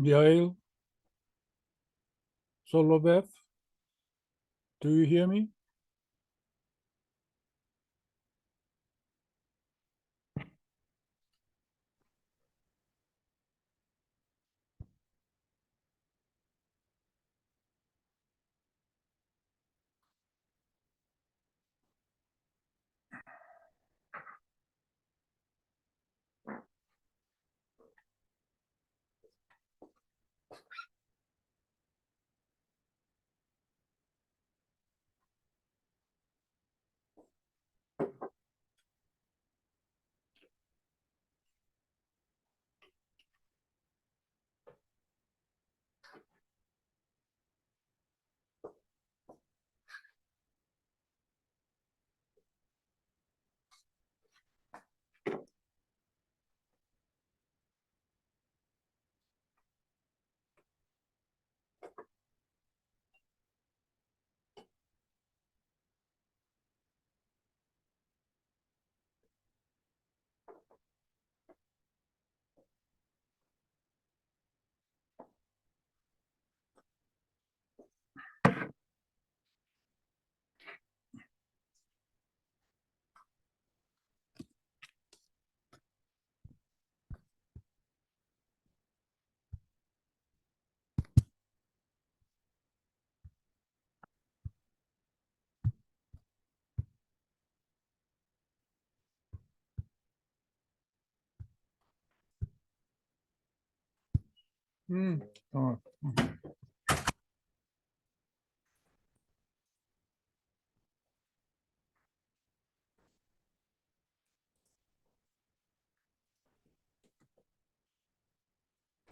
Yael, Soloviev, do you hear me? 어,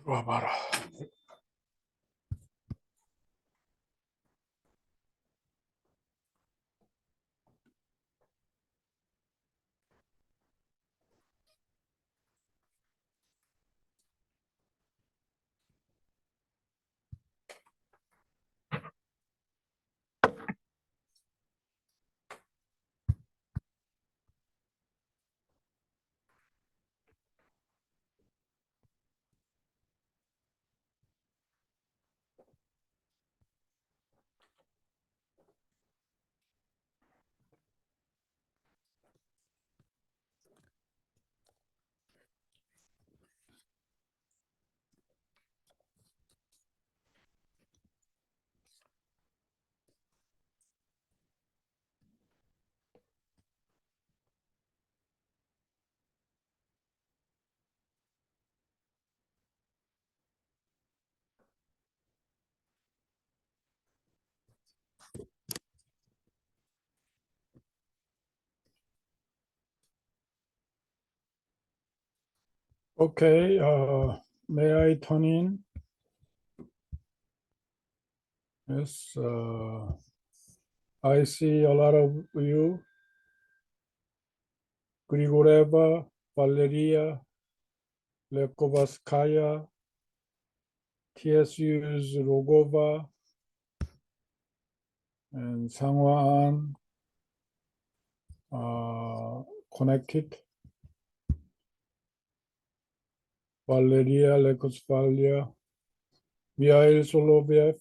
와봐라. Okay, may I turn in? Yes, I see a lot of you. Grigoreva, Valeria, Lekovaskaya, TSU's Rogova, and Sangwaan connected. Valeria Lekosvalia, Mikhail Soloviev.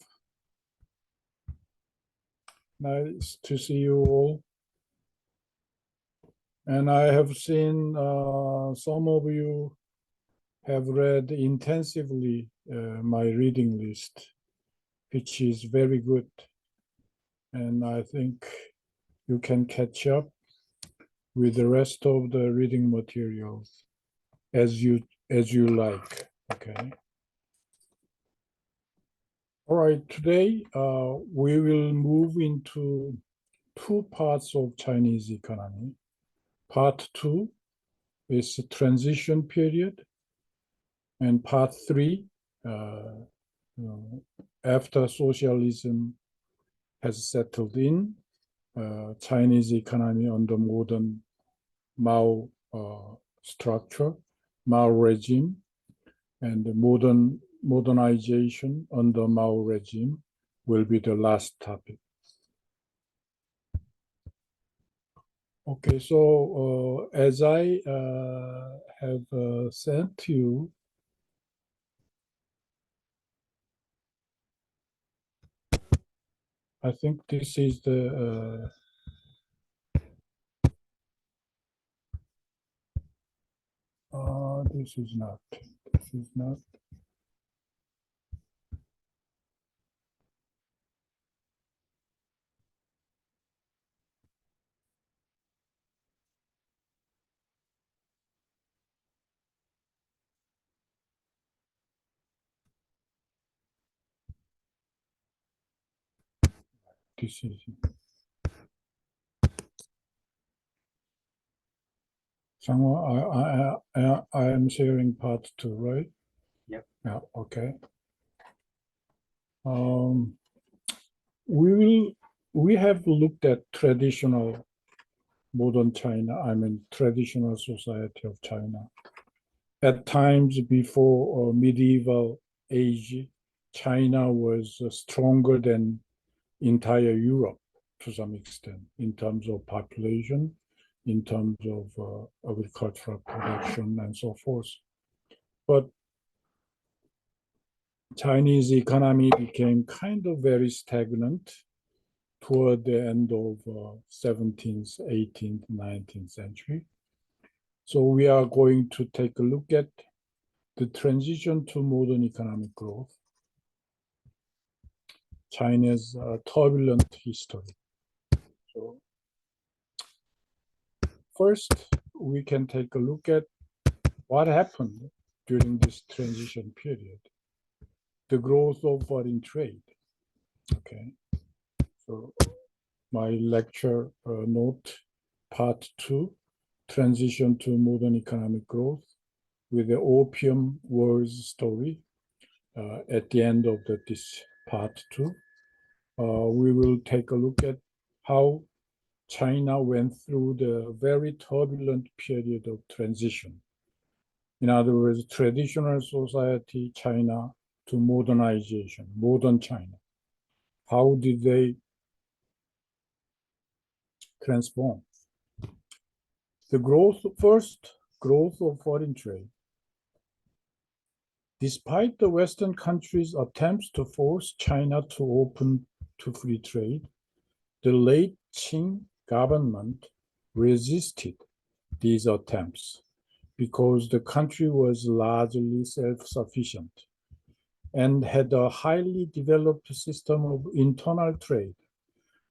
Nice to see you all. And I have seen some of you have read intensively my reading list, which is very good. And I think you can catch up with the rest of the reading materials as you like. Okay. All right. Today we will move into two parts of Chinese economy. Part 2 is the transition period, and part 3, after socialism has settled in, Chinese economy under modern Mao structure, Mao regime, and the modernization under Mao regime will be the last topic. Okay, so as I have sent you I think this is the this is not. This is not. This is. Someone, I am sharing part 2, right? Yep. Yeah. Okay. We have looked at traditional modern China. I mean, traditional society of China. At times before medieval age, China was stronger than entire Europe to some extent in terms of population, in terms of agricultural production, and so forth. But Chinese economy became kind of very stagnant toward the end of 17th, 18th, 19th century. So we are going to take a look at the transition to modern economic growth, China's turbulent history. So first, we can take a look at what happened during this transition period, the growth of foreign trade. Okay, so my lecture note, part 2, transition to modern economic growth with the Opium Wars story at the end of this part 2. We will take a look at how China went through the very turbulent period of transition. In other words, traditional society China to modernization, modern China. How did they transform? The growth of foreign trade. Despite the Western countries' attempts to force China to open to free trade, the late Qing government resisted these attempts because the country was largely self-sufficient and had a highly developed system of internal trade,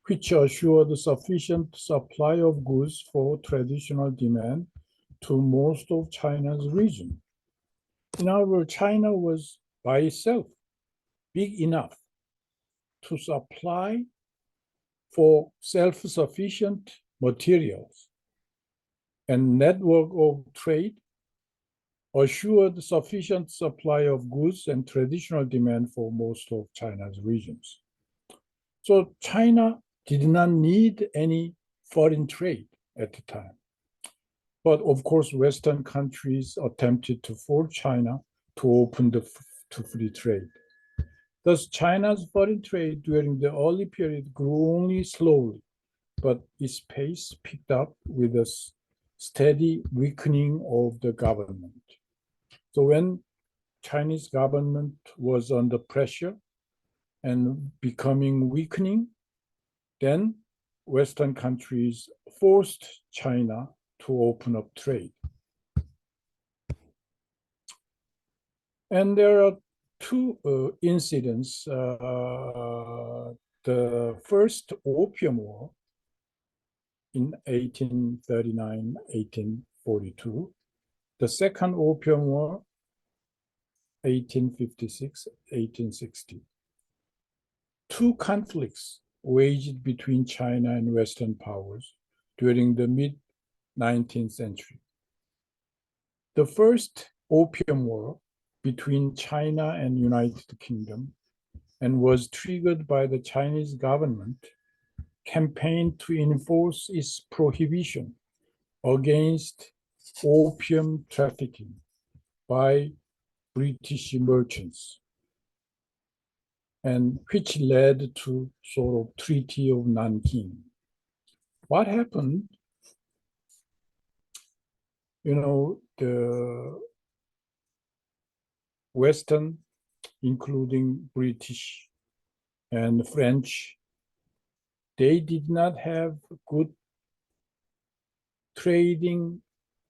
which assured sufficient supply of goods for traditional demand to most of China's region. In other words, China was by itself big enough to supply for self-sufficient materials, and network of trade assured sufficient supply of goods and traditional demand for most of China's regions. So China did not need any foreign trade at the time. But of course, Western countries attempted to force China to open to free trade. Thus, China's foreign trade during the early period grew only slowly, but its pace picked up with a steady weakening of the government. So when Chinese government was under pressure and becoming weakening, then Western countries forced China to open up trade. And there are two incidents. The first Opium War in 1839-1842. The second Opium War, 1856-1860. Two conflicts waged between China and Western powers during the mid-19th century. The first Opium War between China and United Kingdom, and was triggered by the Chinese government campaign to enforce its prohibition against opium trafficking by British merchants, and which led to sort of Treaty of Nanking. What happened? The Western, including British and French they did not have good trading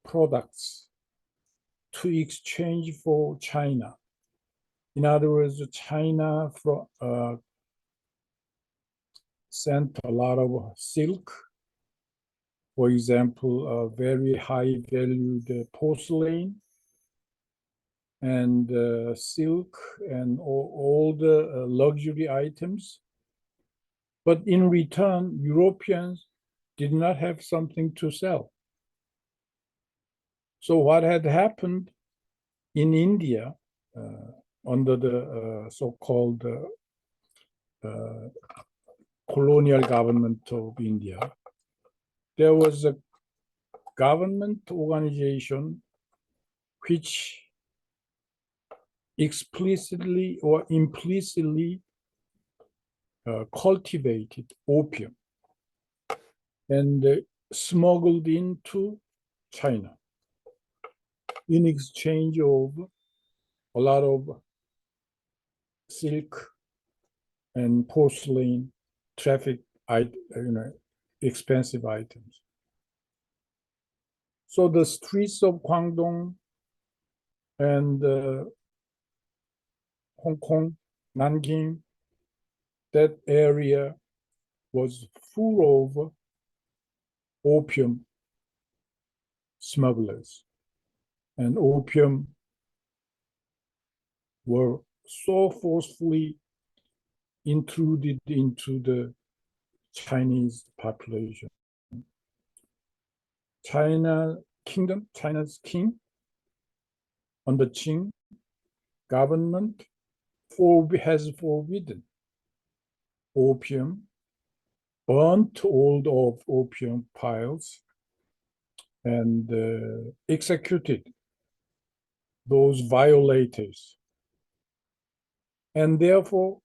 products to exchange for China. In other words, China sent a lot of silk, for example, very high valued porcelain and silk and all the luxury items. But in return, Europeans did not have something to sell. So what had happened in India under the so-called colonial government of India, there was a government organization which explicitly or implicitly cultivated opium and smuggled into China in exchange of a lot of silk and porcelain expensive items. So the streets of Guangdong and Hong Kong, Nanking, that area was full of opium smugglers. And opium were so forcefully intruded into the Chinese population. China's king under Qing government has forbidden opium, burnt all of opium piles, and executed those violators. And therefore,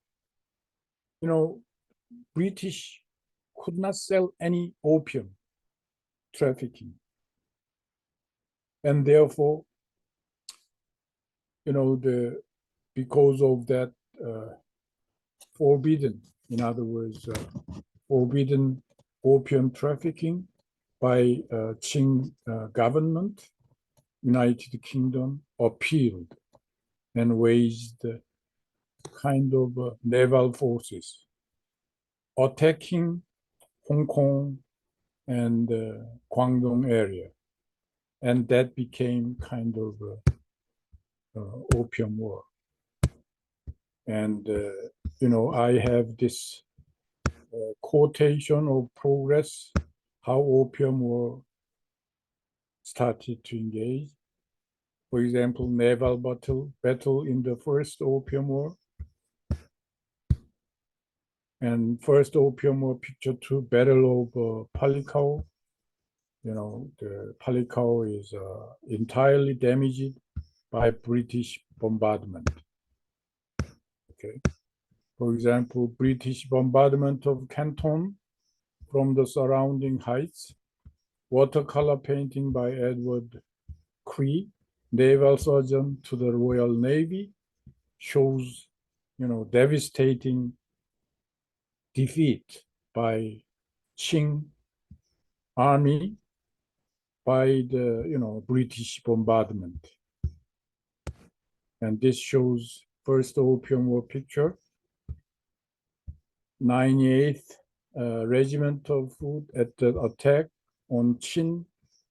British could not sell any opium trafficking. And therefore, because of that forbidden, in other words, forbidden opium trafficking by Qing government, United Kingdom appealed and waged kind of naval forces attacking Hong Kong and Guangdong area. And that became kind of opium war. And, I have this quotation of progress, how opium war started to engage. For example, naval battle in the first opium war. And first opium war, picture 2, Battle of Palikao. The Palikao is entirely damaged by British bombardment. Okay. For example, British bombardment of Canton from the surrounding heights, watercolor painting by Edward Cree, naval sergeant to the Royal Navy, shows, devastating defeat by Qing army by the, British bombardment. And this shows first Opium War picture, 98th Regiment of Foot at the attack on Chin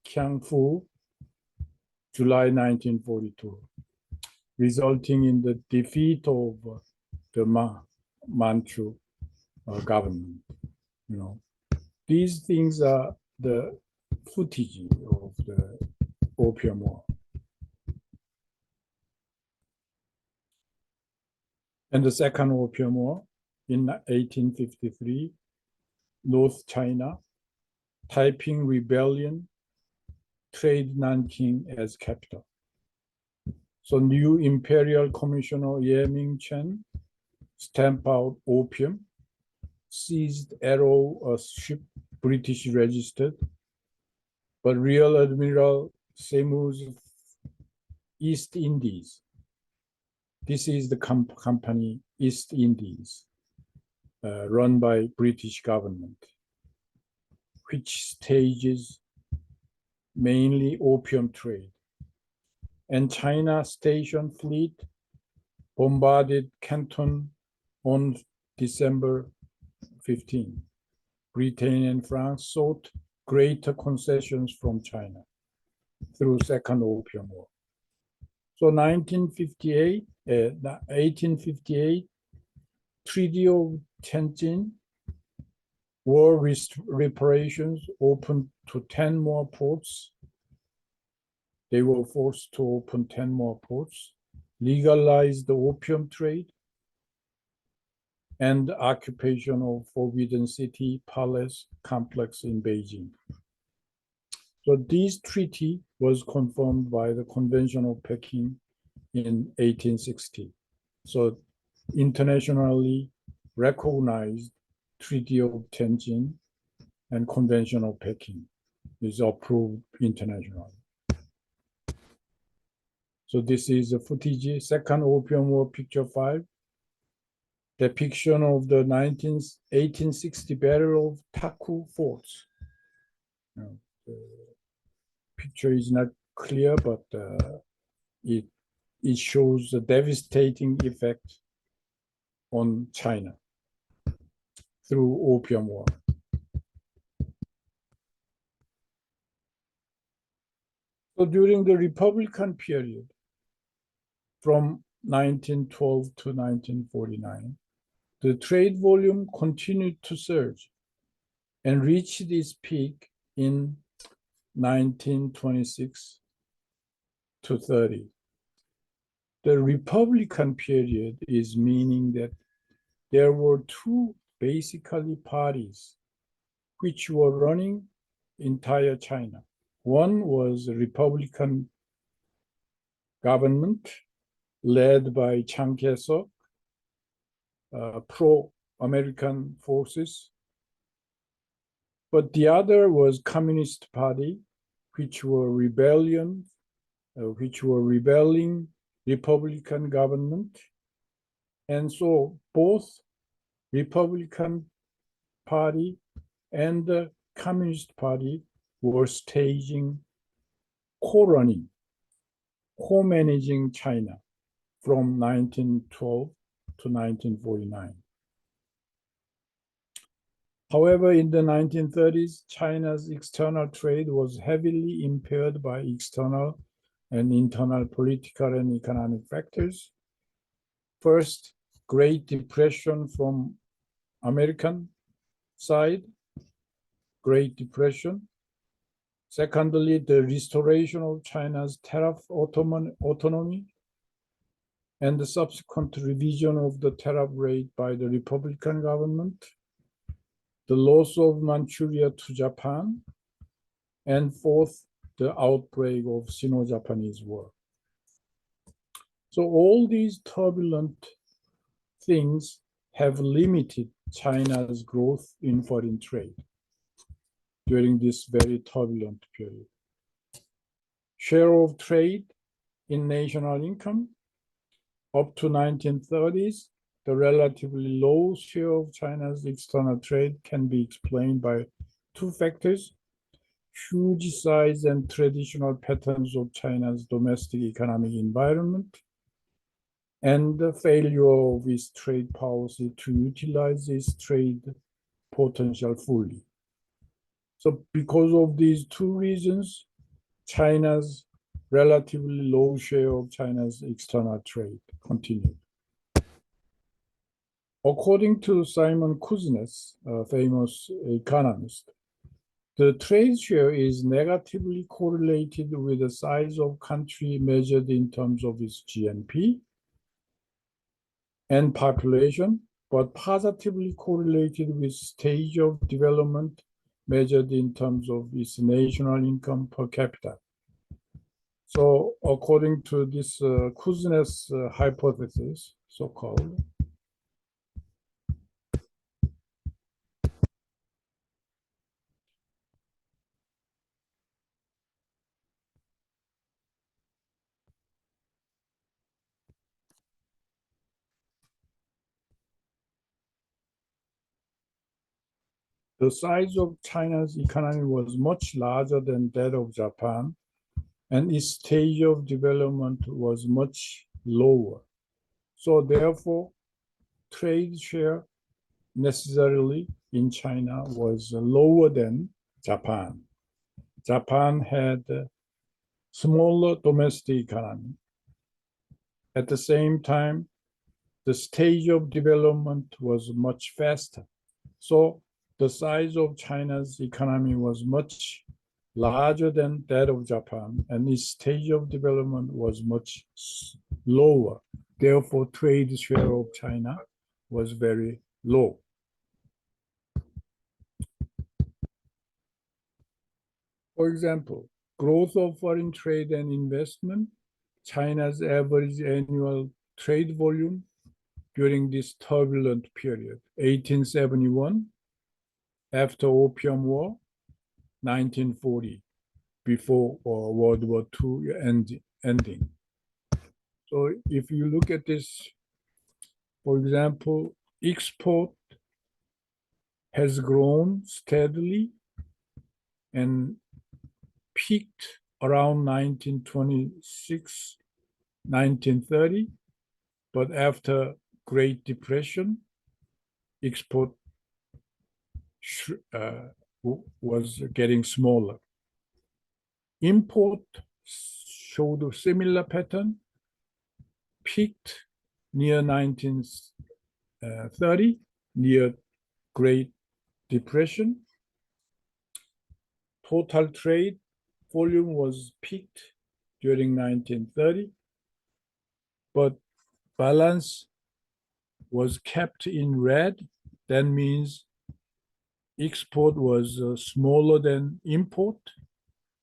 Kiang Fu, July 1942, resulting in the defeat of the Manchu government. These things are the footage of the Opium War. And the Second Opium War in 1853, North China, Taiping Rebellion, trade Nanking as capital. So new Imperial Commissioner Ye Ming-chen stamped out opium, seized Arrow, a ship British registered, but Rear Admiral Semu's East Indies. This is the company East Indies. run by British government, which stages mainly opium trade. And China station fleet bombarded Canton on December 15. Britain and France sought greater concessions from China through Second Opium War. So 1858, Treaty of Tianjin, war reparations opened to 10 more ports. They were forced to open 10 more ports, legalized the opium trade, and occupation of Forbidden City Palace complex in Beijing. So this treaty was confirmed by the Convention of Peking in 1860. So internationally recognized Treaty of Tianjin and Convention of Peking is approved internationally. So this is the footage, Second Opium War, picture 5. Depiction of the 1860 Battle of Taku Forts. The picture is not clear, but it shows the devastating effect on China through Opium War. So during the Republican period, from 1912 to 1949, the trade volume continued to surge and reached its peak in 1926 to 30. The Republican period is meaning that there were two basically parties which were running entire China. One was a Republican government led by Chiang Kai-shek, pro-American forces. But the other was Communist Party, which were rebelling Republican government. And so both Republican Party and the Communist Party were staging co-running, co-managing China from 1912 to 1949. However, in the 1930s, China's external trade was heavily impaired by external and internal political and economic factors. First, Great Depression from American side, Great Depression. Secondly, the restoration of China's tariff autonomy and the subsequent revision of the tariff rate by the Republican government, the loss of Manchuria to Japan, and fourth, the outbreak of Sino-Japanese War. So all these turbulent things have limited China's growth in foreign trade during this very turbulent period. Share of trade in national income, up to 1930s, the relatively low share of China's external trade can be explained by two factors: huge size and traditional patterns of China's domestic economic environment, and the failure of its trade policy to utilize its trade potential fully. So because of these two reasons, China's relatively low share of China's external trade continued. According to Simon Kuznets, a famous economist, the trade share is negatively correlated with the size of country measured in terms of its GNP and population, but positively correlated with stage of development measured in terms of its national income per capita. So according to this Kuznets hypothesis, so-called, The size of China's economy was much larger than that of Japan, and its stage of development was much lower. So therefore, trade share necessarily in China was lower than Japan. Japan had a smaller domestic economy. At the same time, the stage of development was much faster. So the size of China's economy was much larger than that of Japan, and its stage of development was much lower. Therefore, trade share of China was very low. For example, growth of foreign trade and investment, China's average annual trade volume during this turbulent period, 1871, after Opium War, 1940, before World War II ending. So if you look at this, for example, export has grown steadily and peaked around 1926, 1930, but after Great Depression, export was getting smaller. Import showed a similar pattern, peaked near 1930, near Great Depression. Total trade volume was peaked during 1930, but balance was kept in red. That means export was smaller than import,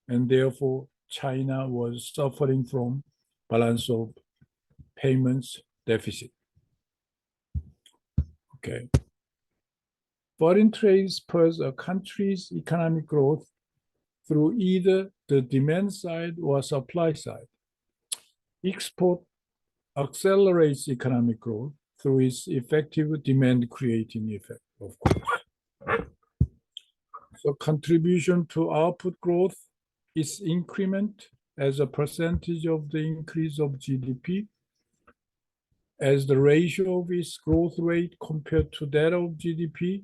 and therefore China was suffering from balance of payments deficit. Okay. Foreign trade spurs a country's economic growth through either the demand side or supply side. Export accelerates economic growth through its effective demand creating effect, of course. So contribution to output growth is increment as a percentage of the increase of GDP, as the ratio of its growth rate compared to that of GDP,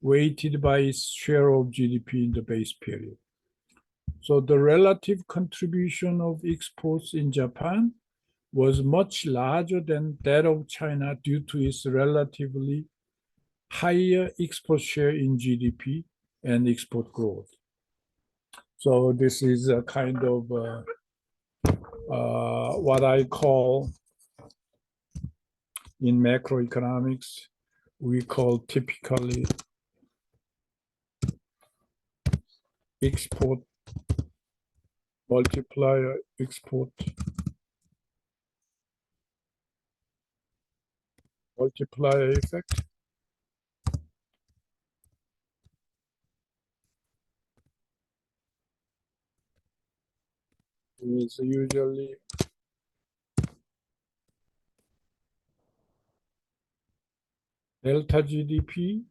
weighted by its share of GDP in the base period. So the relative contribution of exports in Japan was much larger than that of China due to its relatively higher export share in GDP and export growth. So this is a kind of what I call in macroeconomics, we call typically export multiplier export multiplier effect. Is usually delta GDP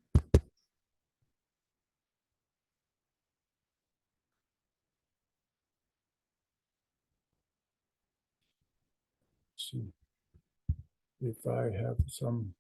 see if I have some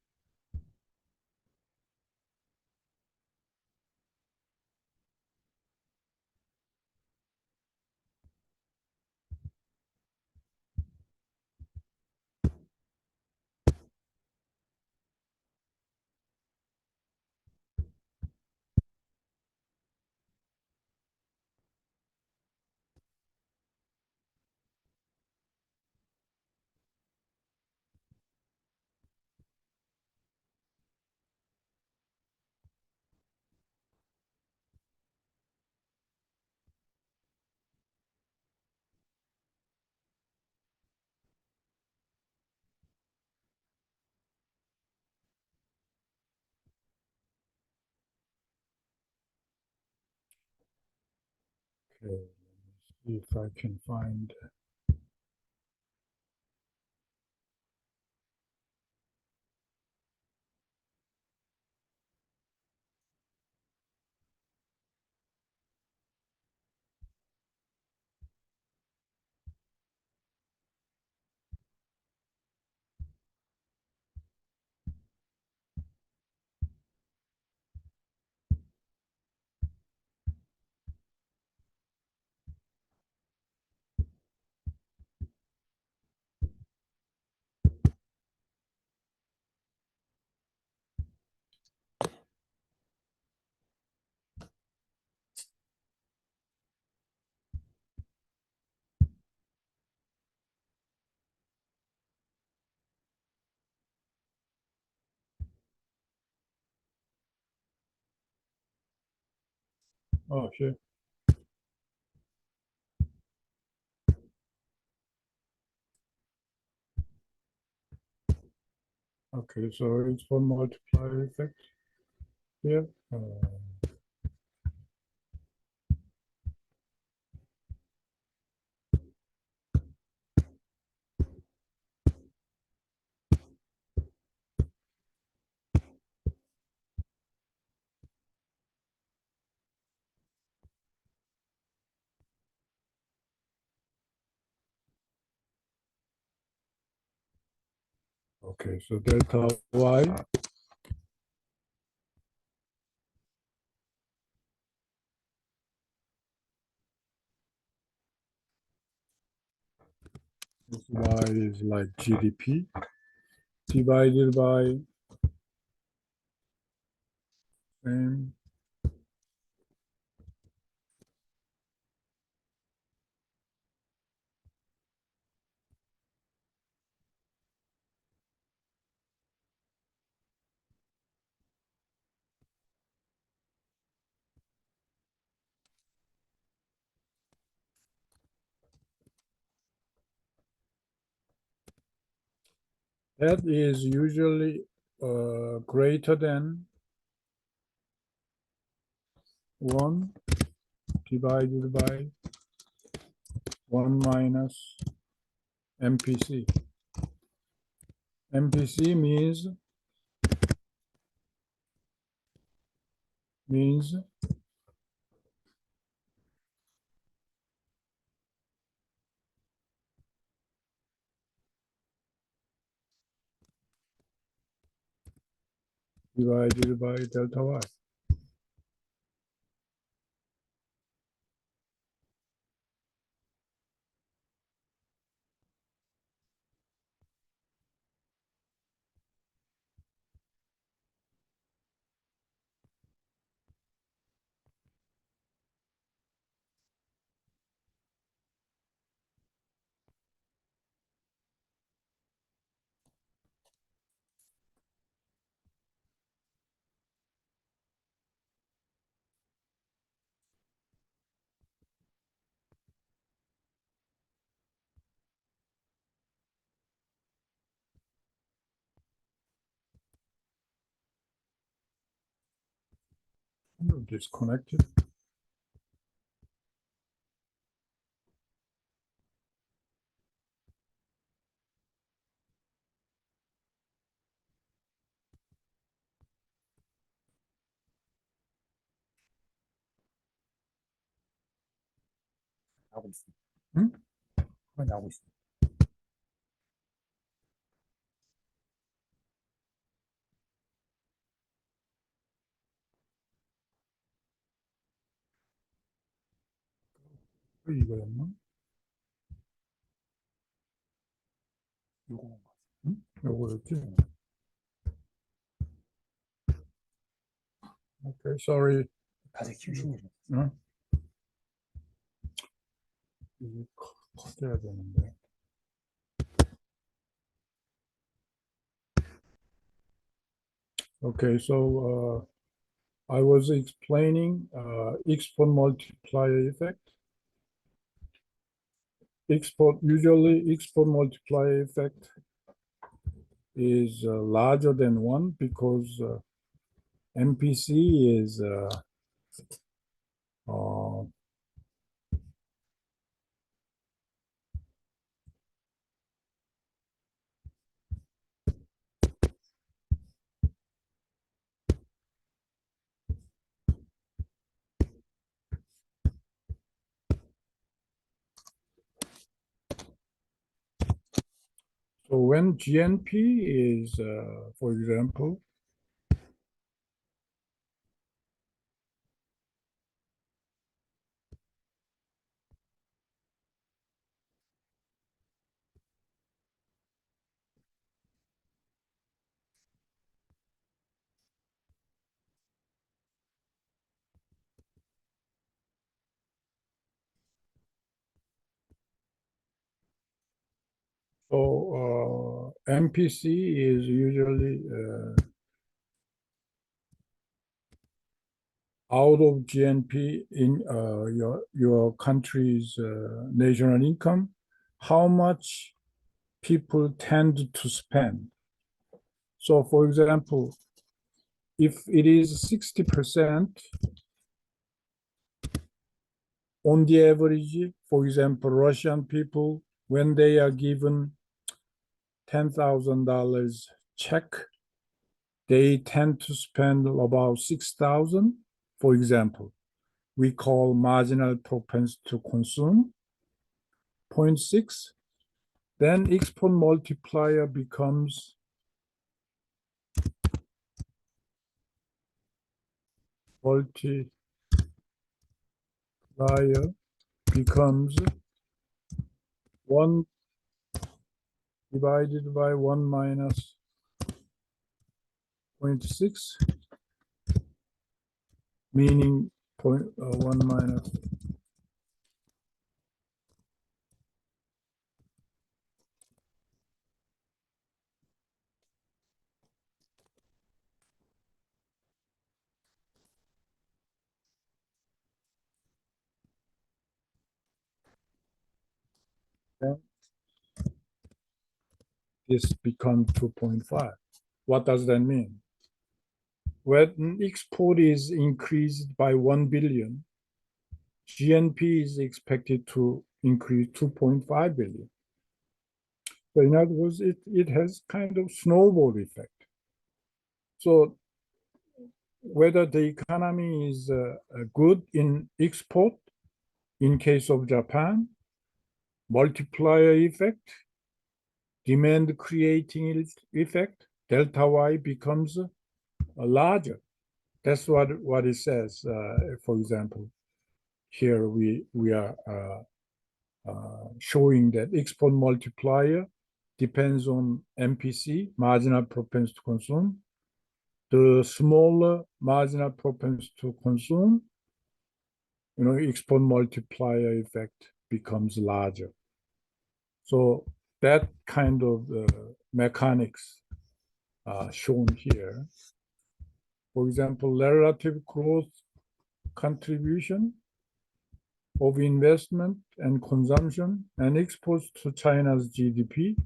okay, see if I can find Oh, here. Okay, so it's for multiplier effect here. Okay, so delta y y is like GDP divided by same that is usually greater than 1 divided by 1 minus MPC. MPC means divided by delta y. Disconnected. 나오고 있어. 응? 나오고 있어. 이거였나? 요거 응? 요거였지? Okay, sorry. 다들 키우시는 중. 응? 이게 커져야 되는데. Okay, so I was explaining export multiplier effect. Usually export multiplier effect is larger than 1 because MPC is uh, so when GNP is, for example, so MPC is usually out of GNP in your country's national income, how much people tend to spend. So, for example, if it is 60%, on the average, for example, Russian people, when they are given $10,000 check, they tend to spend about 6,000. For example, we call marginal propensity to consume 0.6. Then export multiplier becomes one divided by 1 minus 0.6, meaning 1 minus. Then this becomes 2.5. What does that mean? When export is increased by 1 billion, GNP is expected to increase 2.5 billion. So in other words, it has kind of snowball effect. So whether the economy is good in export, in case of Japan, multiplier effect, demand creating effect, delta Y becomes larger. That's what it says. For example, here we are showing that export multiplier depends on MPC, marginal propensity to consume. The smaller marginal propensity to consume, export multiplier effect becomes larger. So that kind of mechanics are shown here. For example, relative growth contribution of investment and consumption and exports to China's GDP.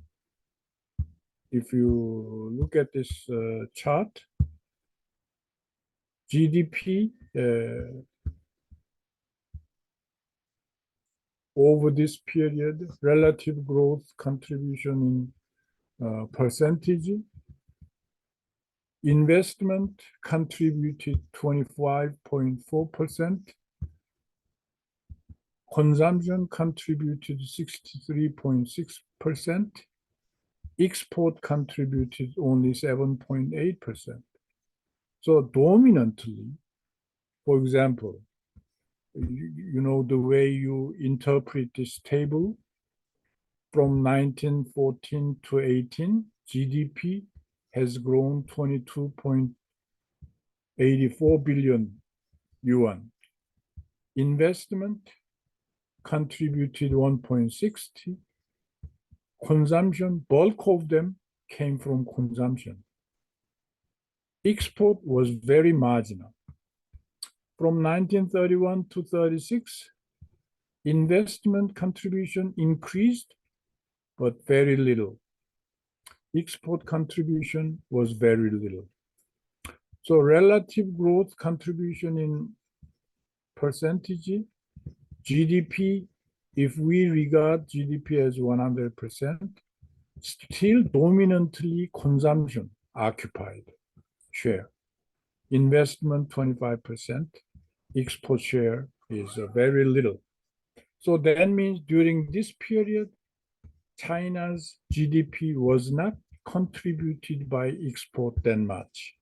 If you look at this chart, GDP over this period, relative growth contribution in percentage, investment contributed 25.4%, consumption contributed 63.6%, export contributed only 7.8%. So dominantly, for example, the way you interpret this table, from 1914 to 18, GDP has grown 22.84 billion yuan. Investment contributed 1.60. Consumption, bulk of them came from consumption. Export was very marginal. From 1931 to 36, investment contribution increased, but very little. Export contribution was very little. So relative growth contribution in percentage, GDP, if we regard GDP as 100%, still dominantly consumption occupied share. Investment 25%, export share is very little. So that means during this period, China's GDP was not contributed by export that much.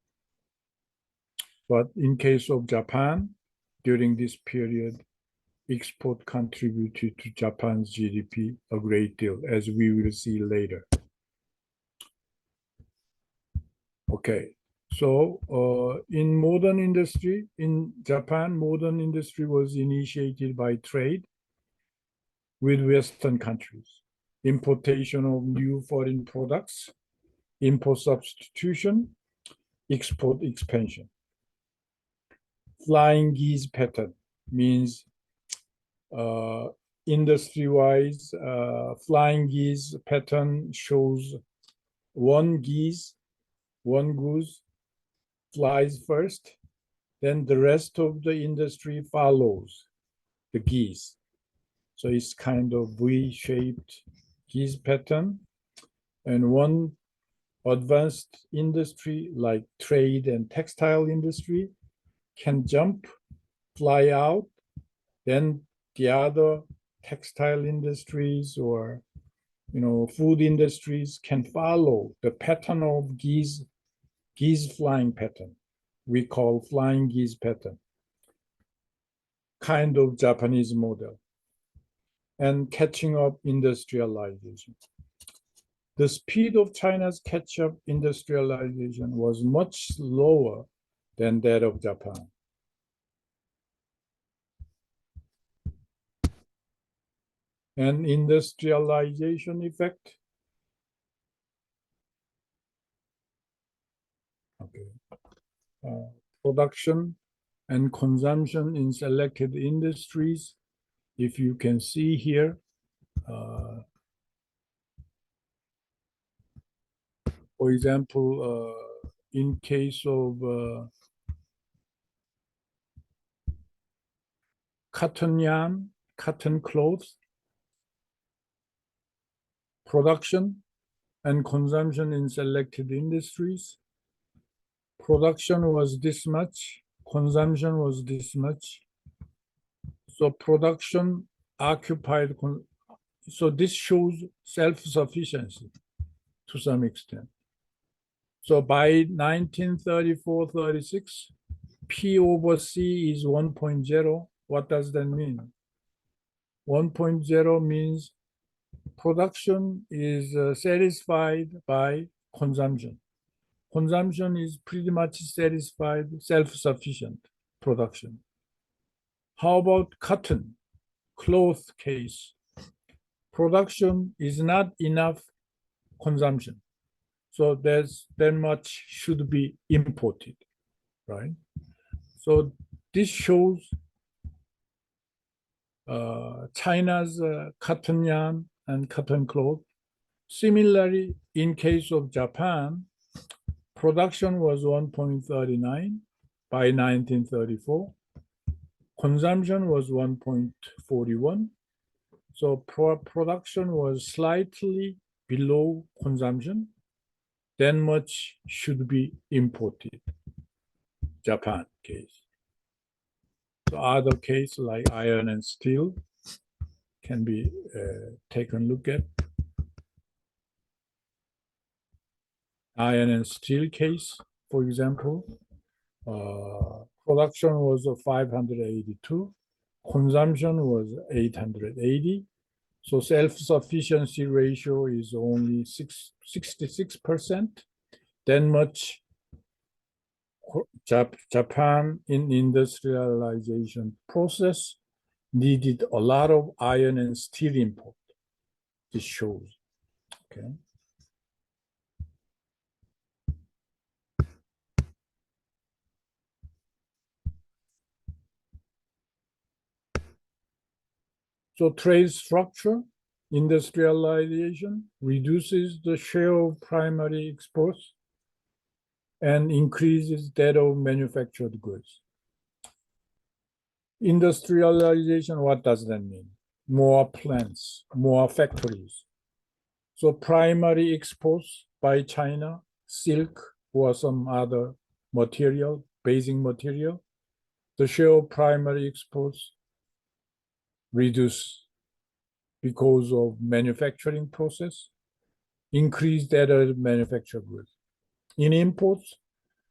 But in case of Japan, during this period, export contributed to Japan's GDP a great deal, as we will see later. Okay, so in modern industry, in Japan, modern industry was initiated by trade with Western countries, importation of new foreign products, import substitution, export expansion. flying geese pattern means industry-wise, flying geese pattern shows one goose flies first, then the rest of the industry follows the geese. So it's kind of V-shaped geese pattern. And one advanced industry like trade and textile industry can jump, fly out, then the other textile industries or food industries can follow the pattern of geese flying pattern. We call flying geese pattern, kind of Japanese model, and catching up industrialization. The speed of China's catch-up industrialization was much lower than that of Japan. And industrialization effect. Okay. Production and consumption in selected industries. If you can see here, for example, in case of cotton yarn, cotton clothes, production and consumption in selected industries. Production was this much, consumption was this much. So production occupied, so this shows self-sufficiency to some extent. So by 1934-36, P over C is 1.0. What does that mean? 1.0 means production is satisfied by consumption. Consumption is pretty much satisfied, self-sufficient production. How about cotton, cloth case? Production is not enough consumption. So there's that much should be imported, right? So this shows China's cotton yarn and cotton cloth. Similarly, in case of Japan, production was 1.39 by 1934. Consumption was 1.41. So production was slightly below consumption. Then much should be imported. Japan case. So other case like iron and steel can be taken a look at. Iron and steel case, for example, production was 582, consumption was 880. So self-sufficiency ratio is only 66%. Then much Japan in industrialization process needed a lot of iron and steel import. This shows, okay. So trade structure, industrialization reduces the share of primary exports and increases that of manufactured goods. Industrialization, what does that mean? More plants, more factories. So primary exports by China, silk or some other material, basic material, the share of primary exports reduce because of manufacturing process, increase that of manufactured goods. In imports,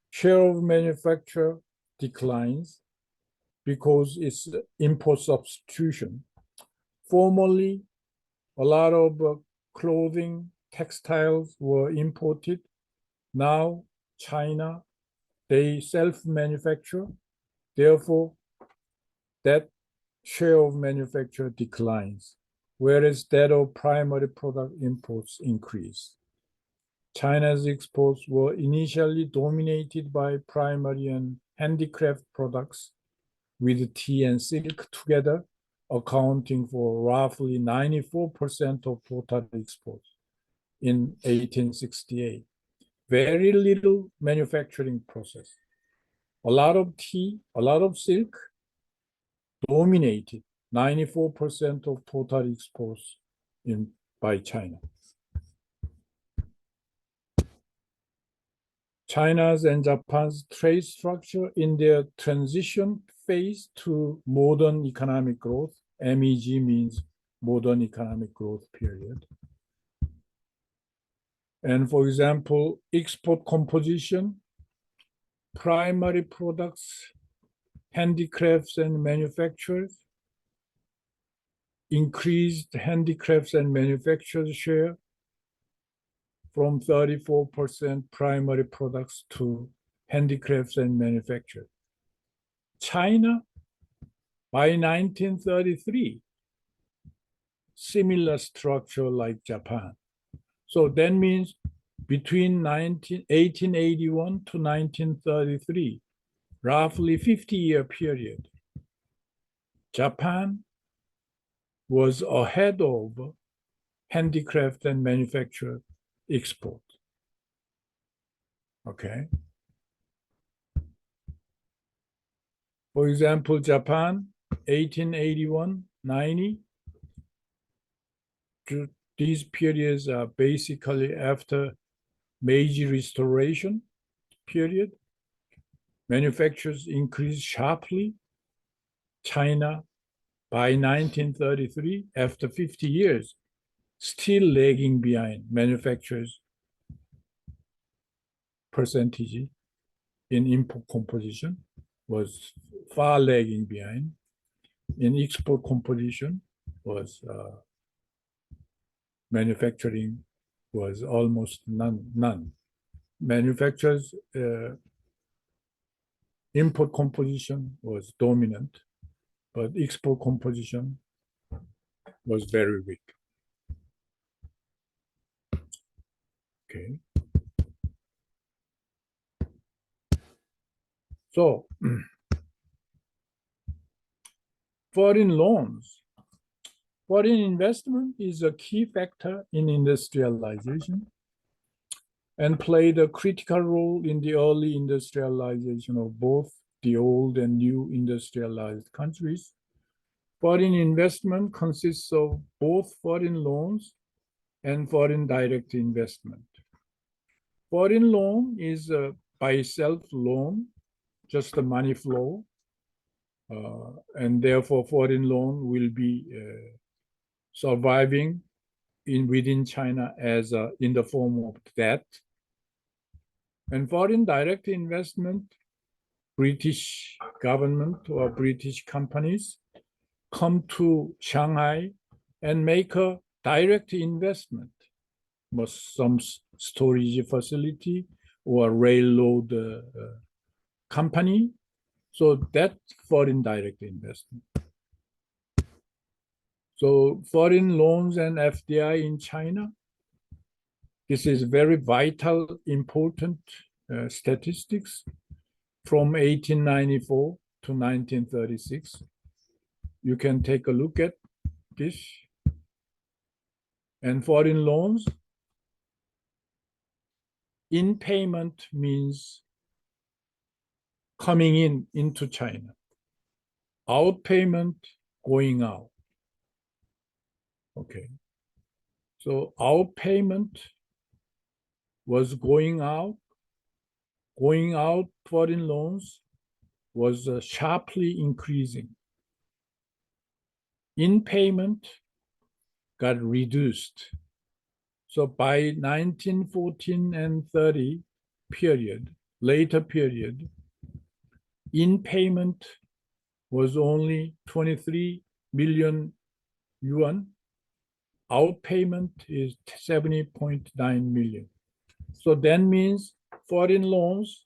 share of manufacture declines because it's import substitution. Formerly, a lot of clothing, textiles were imported. Now, China, they self-manufacture. Therefore, that share of manufacture declines, whereas that of primary product imports increase. China's exports were initially dominated by primary and handicraft products, with tea and silk together, accounting for roughly 94% of total exports in 1868. Very little manufacturing process. A lot of tea, a lot of silk dominated 94% of total exports by China. China's and Japan's trade structure in their transition phase to modern economic growth. MEG means modern economic growth period. And for example, export composition, primary products, handicrafts and manufacturers, increased handicrafts and manufacturers share from 34% primary products to handicrafts and manufacturers. China, by 1933, similar structure like Japan. So that means between 1881 to 1933, roughly 50-year period, Japan was ahead of handicraft and manufacture export. Okay. For example, Japan, 1881-90. These periods are basically after Meiji Restoration period. Manufacturers increased sharply. China, by 1933, after 50 years, still lagging behind manufacturers' percentage in import composition, was far lagging behind. In export composition, was manufacturing was almost none. Manufacturers' import composition was dominant, but export composition was very weak. Okay. So, foreign loans. Foreign investment is a key factor in industrialization and played a critical role in the early industrialization of both the old and new industrialized countries. Foreign investment consists of both foreign loans and foreign direct investment. Foreign loan is by itself loan, just the money flow, and therefore foreign loan will be surviving within China as in the form of debt. And foreign direct investment, British government or British companies come to Shanghai and make a direct investment, some storage facility or railroad company. So that's foreign direct investment. So foreign loans and FDI in China, this is very vital, important statistics from 1894 to 1936. You can take a look at this. And foreign loans, in payment means coming into China. Out payment, going out. Okay. So out payment was going out. Going out foreign loans was sharply increasing. In payment got reduced. So by 1914 and 30 period, later period, in payment was only 23 million yuan. Out payment is 70.9 million. So that means foreign loans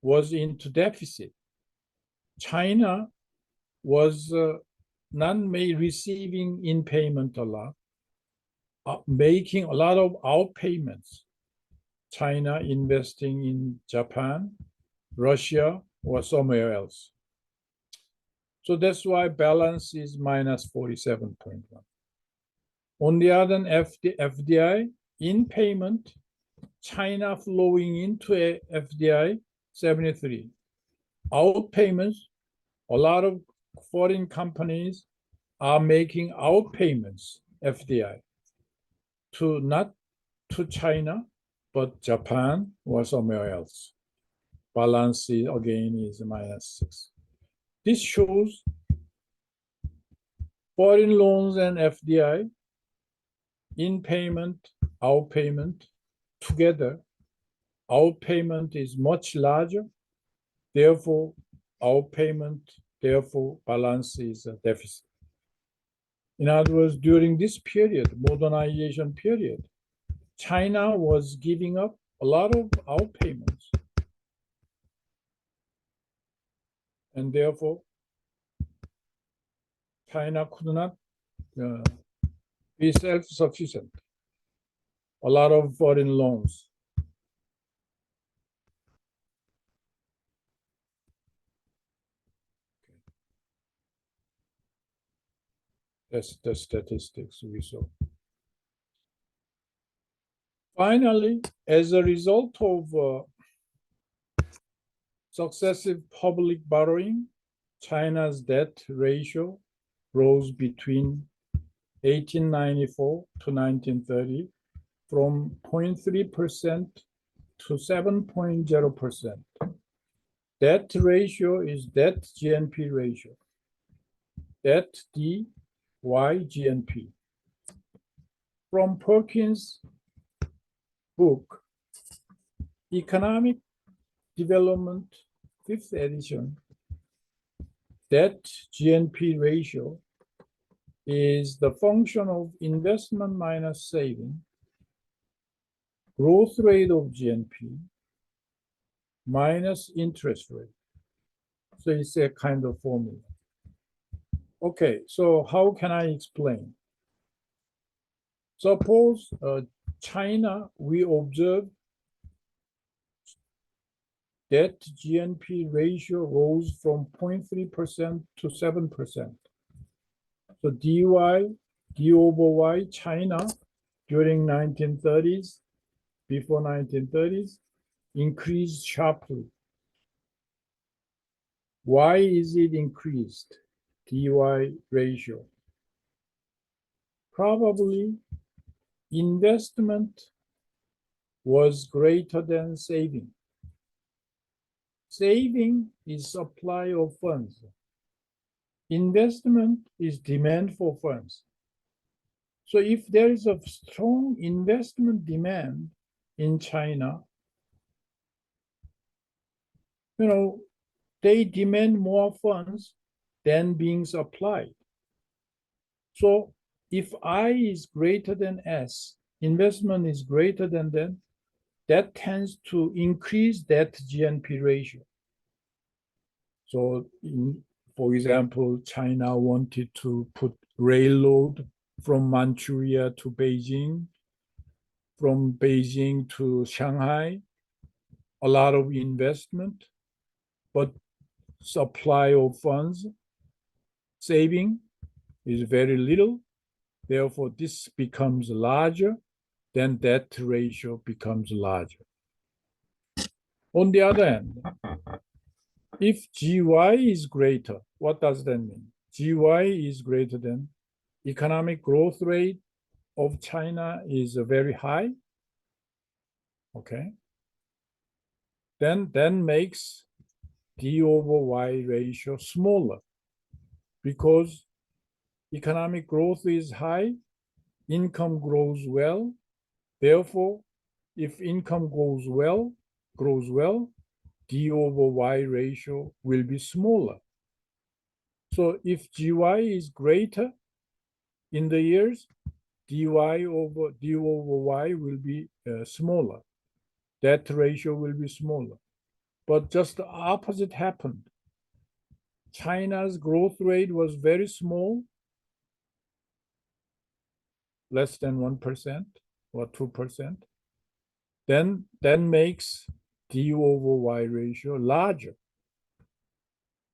was into deficit. China was not receiving in payment a lot, making a lot of out payments. China investing in Japan, Russia, or somewhere else. So that's why balance is minus 47.1. On the other hand, FDI, in payment, China flowing into a FDI, 73. Out payments, a lot of foreign companies are making out payments, FDI, to not to China, but Japan or somewhere else. Balance again is minus 6. This shows foreign loans and FDI, in payment, out payment, together, out payment is much larger. Therefore, out payment, therefore, balance is a deficit. In other words, during this period, modernization period, China was giving up a lot of out payments. And therefore, China could not be self-sufficient. A lot of foreign loans. That's the statistics we saw. Finally, as a result of successive public borrowing, China's debt ratio rose between 1894 to 1930 from 0.3% to 7.0%. Debt ratio is debt GNP ratio. Debt D, Y, GNP. From Perkins' book, Economic Development, 5th edition, debt GNP ratio is the function of investment minus saving, growth rate of GNP minus interest rate. So it's a kind of formula. Okay, so how can I explain? Suppose China, we observe debt GNP ratio rose from 0.3% to 7%. So DY, D over Y, China during 1930s, before 1930s, increased sharply. Why is it increased? DY ratio. Probably investment was greater than saving. Saving is supply of funds. Investment is demand for funds. So if there is a strong investment demand in China, they demand more funds than being supplied. So if I is greater than S, investment is greater than that tends to increase that GNP ratio. So for example, China wanted to put railroad from Manchuria to Beijing, from Beijing to Shanghai, a lot of investment, but supply of funds, saving is very little. Therefore, this becomes larger, then debt ratio becomes larger. On the other hand, if GY is greater, what does that mean? GY is greater than economic growth rate of China is very high. Okay. Then makes D over Y ratio smaller because economic growth is high, income grows well. Therefore, if income grows well, D over Y ratio will be smaller. So if GY is greater in the years, D over Y will be smaller. That ratio will be smaller. But just the opposite happened. China's growth rate was very small, less than 1% or 2%. Then makes D over Y ratio larger.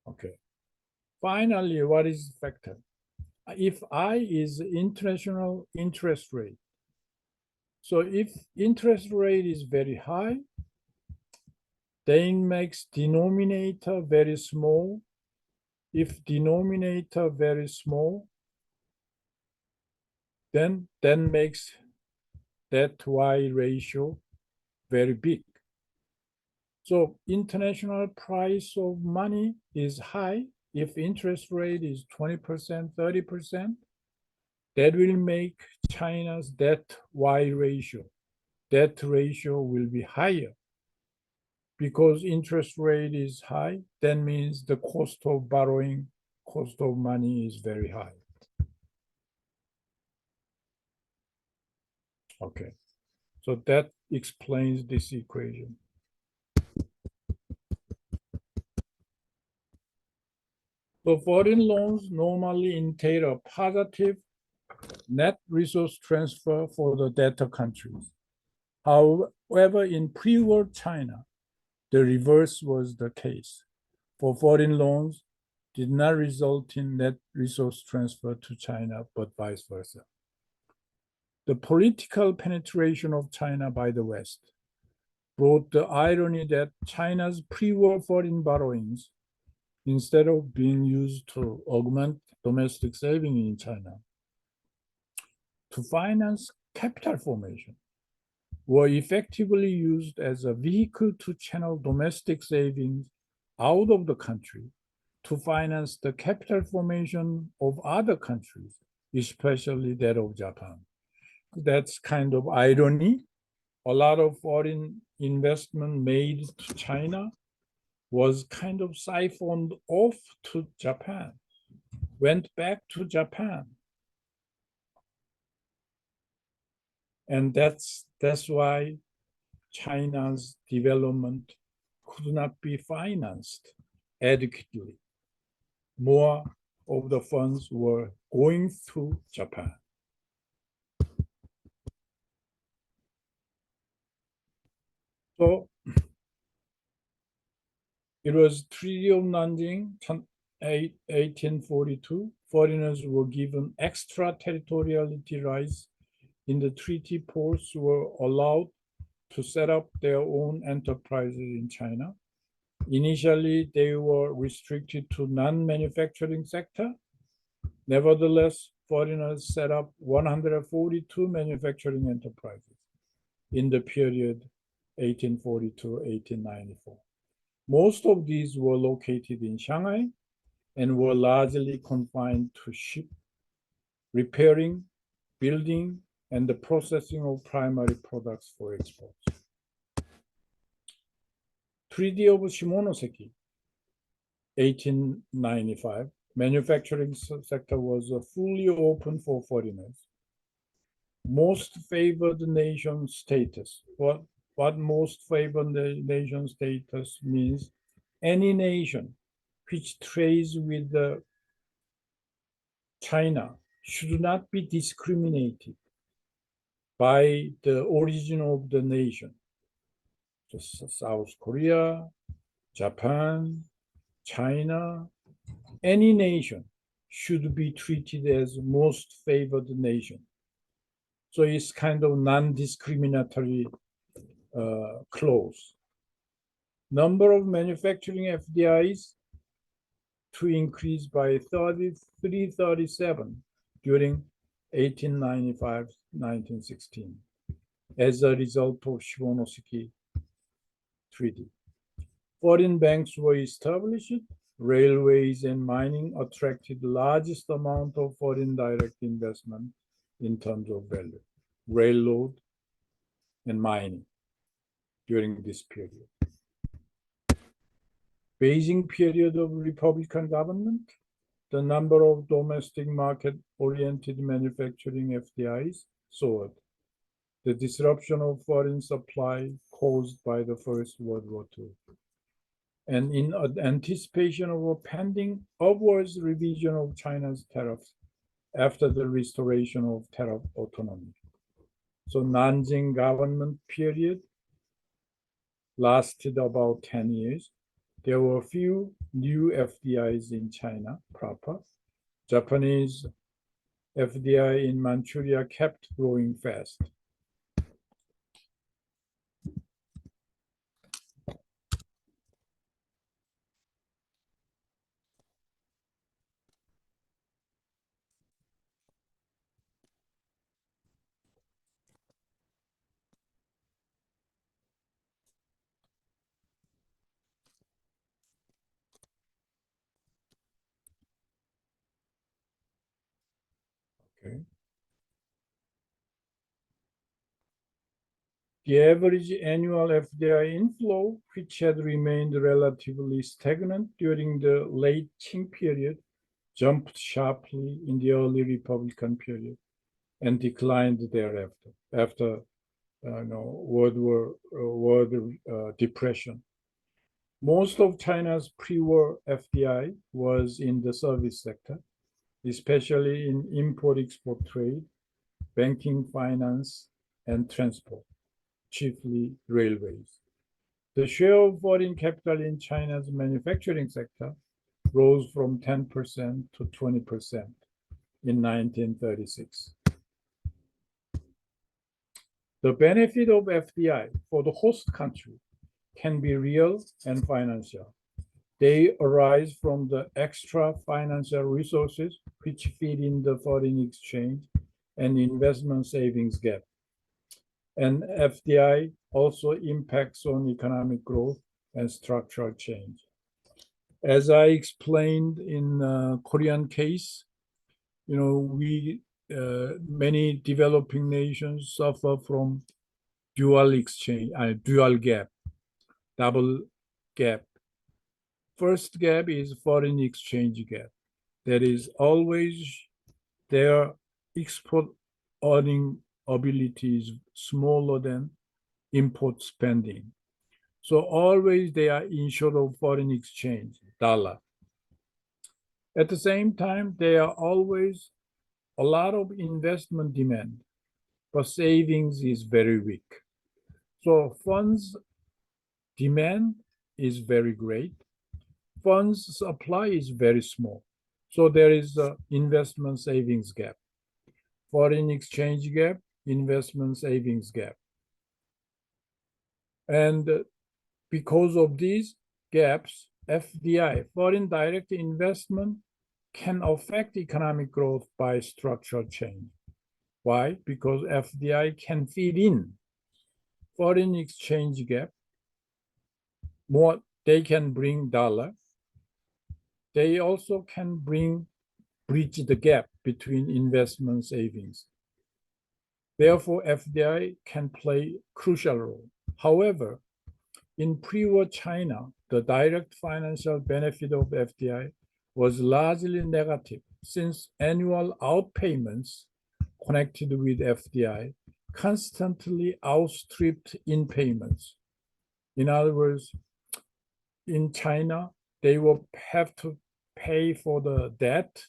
Okay. finally, what is factor? If I is international interest rate, so if interest rate is very high, then makes denominator very small. If denominator very small, then makes that Y ratio very big. So international price of money is high. If interest rate is 20%, 30%, that will make China's debt Y ratio. Debt ratio will be higher. Because interest rate is high, that means the cost of borrowing, cost of money is very high. Okay, so that explains this equation. So foreign loans normally entail a positive net resource transfer for the debtor countries. However, in pre-war China, the reverse was the case. For foreign loans, did not result in net resource transfer to China, but vice versa. The political penetration of China by the West brought the irony that China's pre-war foreign borrowings, instead of being used to augment domestic saving in China, to finance capital formation, were effectively used as a vehicle to channel domestic savings out of the country to finance the capital formation of other countries, especially that of Japan. That's kind of irony. A lot of foreign investment made to China was kind of siphoned off to Japan, went back to Japan. And that's why China's development could not be financed adequately. More of the funds were going through Japan. So it was Treaty of Nanjing, 1842. Foreigners were given extraterritoriality rights in the treaty. Ports were allowed to set up their own enterprises in China. Initially, they were restricted to non-manufacturing sector. Nevertheless, foreigners set up 142 manufacturing enterprises in the period 1842-1894. Most of these were located in Shanghai and were largely confined to ship repairing, building, and the processing of primary products for export. Treaty of Shimonoseki, 1895, manufacturing sector was fully open for foreigners. Most favored nation status. What most favored nation status means? Any nation which trades with China should not be discriminated by the origin of the nation. So South Korea, Japan, China, any nation should be treated as most favored nation. So it's kind of non-discriminatory clause. Number of manufacturing FDIs to increase by 337 during 1895-1916 as a result of Shimonoseki Treaty. Foreign banks were established. Railways and mining attracted the largest amount of foreign direct investment in terms of value. Railroad and mining during this period. Beijing period of Republican government, the number of domestic market-oriented manufacturing FDIs soared. The disruption of foreign supply caused by the First World War II. And in anticipation of a pending upwards revision of China's tariffs after the restoration of tariff autonomy. So Nanjing government period lasted about 10 years. There were few new FDIs in China proper. Japanese FDI in Manchuria kept growing fast. Okay. The average annual FDI inflow, which had remained relatively stagnant during the late Qing period, jumped sharply in the early Republican period and declined thereafter, after World Depression. Most of China's pre-war FDI was in the service sector, especially in import-export trade, banking, finance, and transport, chiefly railways. The share of foreign capital in China's manufacturing sector rose from 10% to 20% in 1936. The benefit of FDI for the host country can be real and financial. They arise from the extra financial resources which feed in the foreign exchange and investment savings gap. And FDI also impacts on economic growth and structural change. As I explained in Korean case, many developing nations suffer from dual gap, double gap. First gap is foreign exchange gap. That is always their export earning ability is smaller than import spending. So always they are insured of foreign exchange, dollar. At the same time, there are always a lot of investment demand, but savings is very weak. So funds demand is very great. Funds supply is very small. So there is an investment savings gap, foreign exchange gap, investment savings gap. And because of these gaps, FDI, foreign direct investment, can affect economic growth by structural change. Why? Because FDI can feed in foreign exchange gap. More, they can bring dollar. They also can bridge the gap between investment savings. Therefore, FDI can play a crucial role. However, in pre-war China, the direct financial benefit of FDI was largely negative, since annual outpayments connected with FDI constantly outstripped in-payments. In other words, in China, they will have to pay for the debt,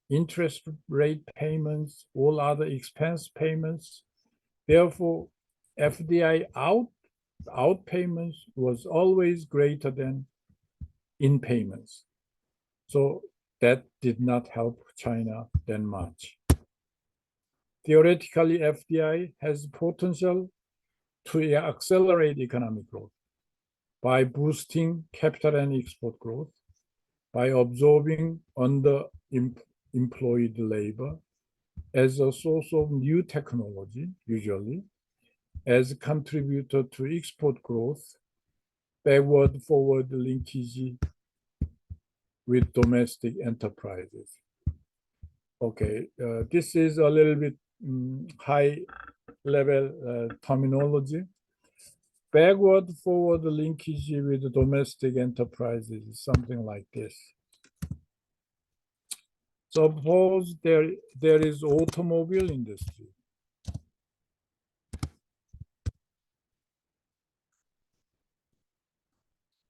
interest rate payments, all other expense payments. Therefore, FDI outpayments was always greater than in payments. So that did not help China that much. Theoretically, FDI has potential to accelerate economic growth by boosting capital and export growth, by absorbing underemployed labor as a source of new technology, usually, as a contributor to export growth, backward-forward linkage with domestic enterprises. Okay, this is a little bit high-level terminology. Backward-forward linkage with domestic enterprises is something like this. Suppose there is automobile industry.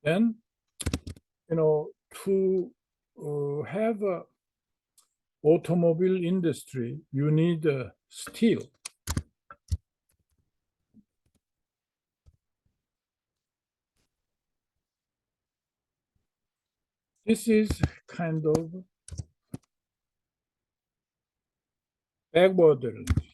Then, to have a automobile industry, you need steel. This is kind of backward linkage.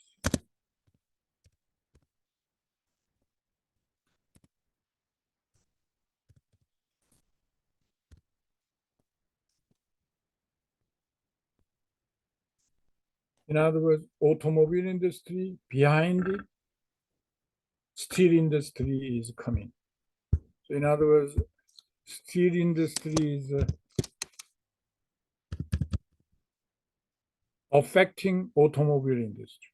In other words, automobile industry behind it, steel industry is coming. So in other words, steel industry is affecting automobile industry.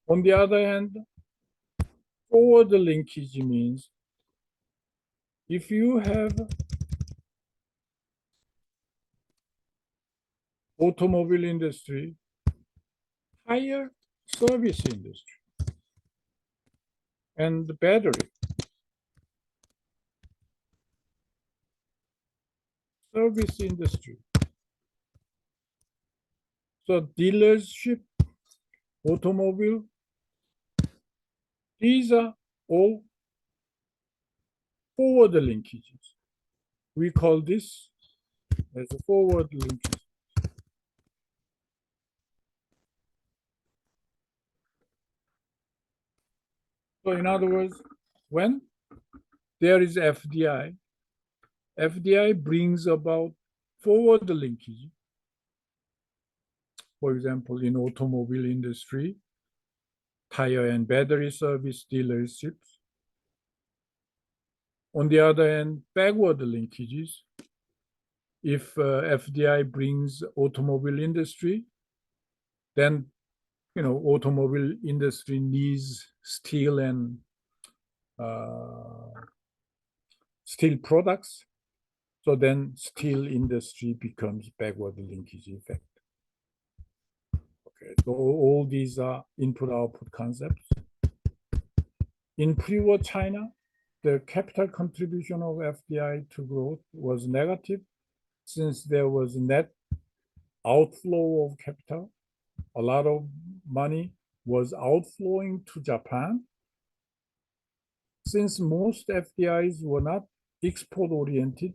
On the other hand, forward linkage means if you have automobile industry, higher service industry, and battery service industry. So dealership, automobile, these are all forward linkages. We call this as a forward linkage. So in other words, when there is FDI, FDI brings about forward linkage. For example, in automobile industry, tire and battery service dealerships. On the other hand, backward linkages. If FDI brings automobile industry, then automobile industry needs steel and steel products. So then steel industry becomes backward linkage effect. Okay, so all these are input-output concepts. In pre-war China, the capital contribution of FDI to growth was negative since there was net outflow of capital. A lot of money was outflowing to Japan. Since most FDIs were not export-oriented,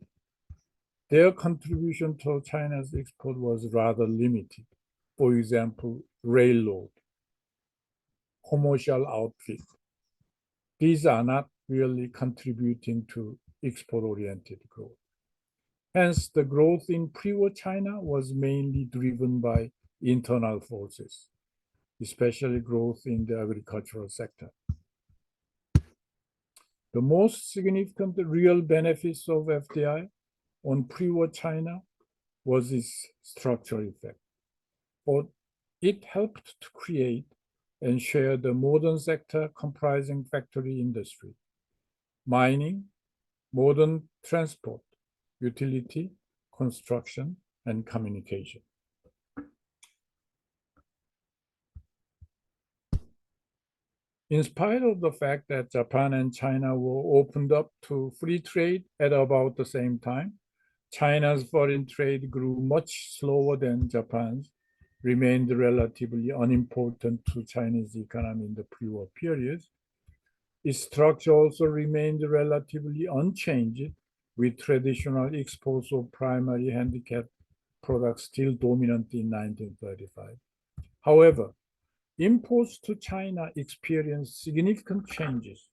their contribution to China's export was rather limited. For example, railroad, commercial outfit. These are not really contributing to export-oriented growth. Hence, the growth in pre-war China was mainly driven by internal forces, especially growth in the agricultural sector. The most significant real benefits of FDI on pre-war China was its structural effect. But it helped to create and share the modern sector comprising factory industry, mining, modern transport, utility, construction, and communication. In spite of the fact that Japan and China were opened up to free trade at about the same time, China's foreign trade grew much slower than Japan's, remained relatively unimportant to Chinese economy in the pre-war period. Its structure also remained relatively unchanged, with traditional exports of primary handicraft products still dominant in 1935. However, imports to China experienced significant changes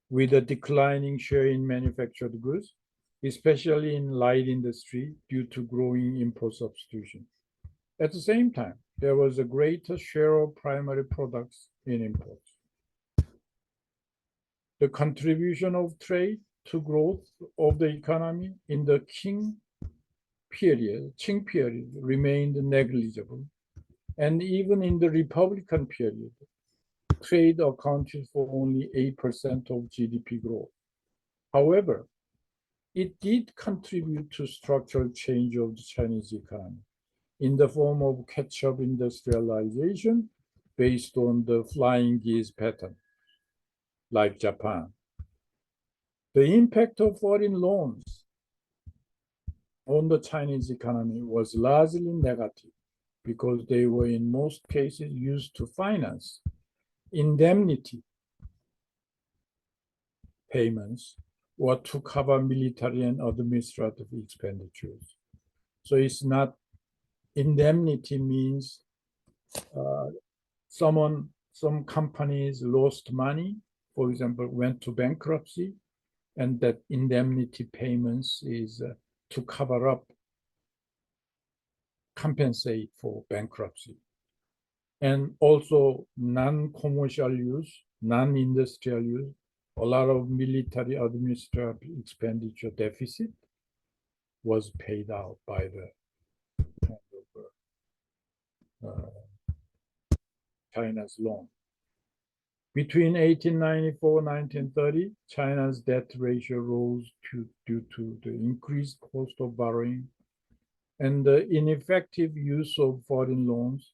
with a declining share in manufactured goods, especially in light industry due to growing import substitution. At the same time, there was a greater share of primary products in imports. The contribution of trade to growth of the economy in the Qing period remained negligible, and even in the Republican period, trade accounted for only 8% of GDP growth. However, it did contribute to structural change of the Chinese economy in the form of catch-up industrialization based on the flying geese pattern, like Japan. The impact of foreign loans on the Chinese economy was largely negative because they were in most cases used to finance indemnity payments or to cover military and administrative expenditures. So it's not indemnity means some companies lost money, for example, went to bankruptcy, and that indemnity payments is to cover up, compensate for bankruptcy. And also non-commercial use, non-industrial use, a lot of military administrative expenditure deficit was paid out by the China's loan. Between 1894 and 1930, China's debt ratio rose due to the increased cost of borrowing and the ineffective use of foreign loans,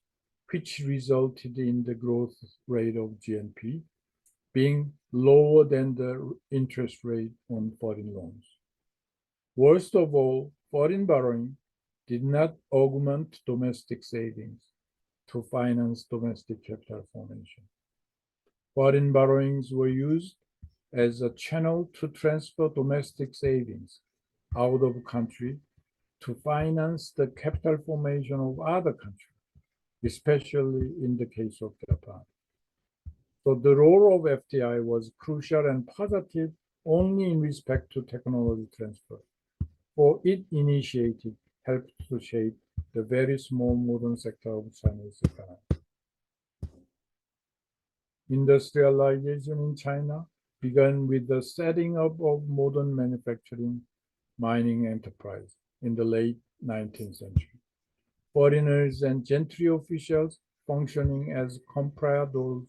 which resulted in the growth rate of GNP being lower than the interest rate on foreign loans. Worst of all, foreign borrowing did not augment domestic savings to finance domestic capital formation. Foreign borrowings were used as a channel to transfer domestic savings out of country to finance the capital formation of other countries, especially in the case of Japan. So the role of FDI was crucial and positive only in respect to technology transfer, for it initiated, helped to shape the very small modern sector of Chinese economy. Industrialization in China began with the setting up of modern manufacturing mining enterprise in the late 19th century. Foreigners and gentry officials functioning as compradors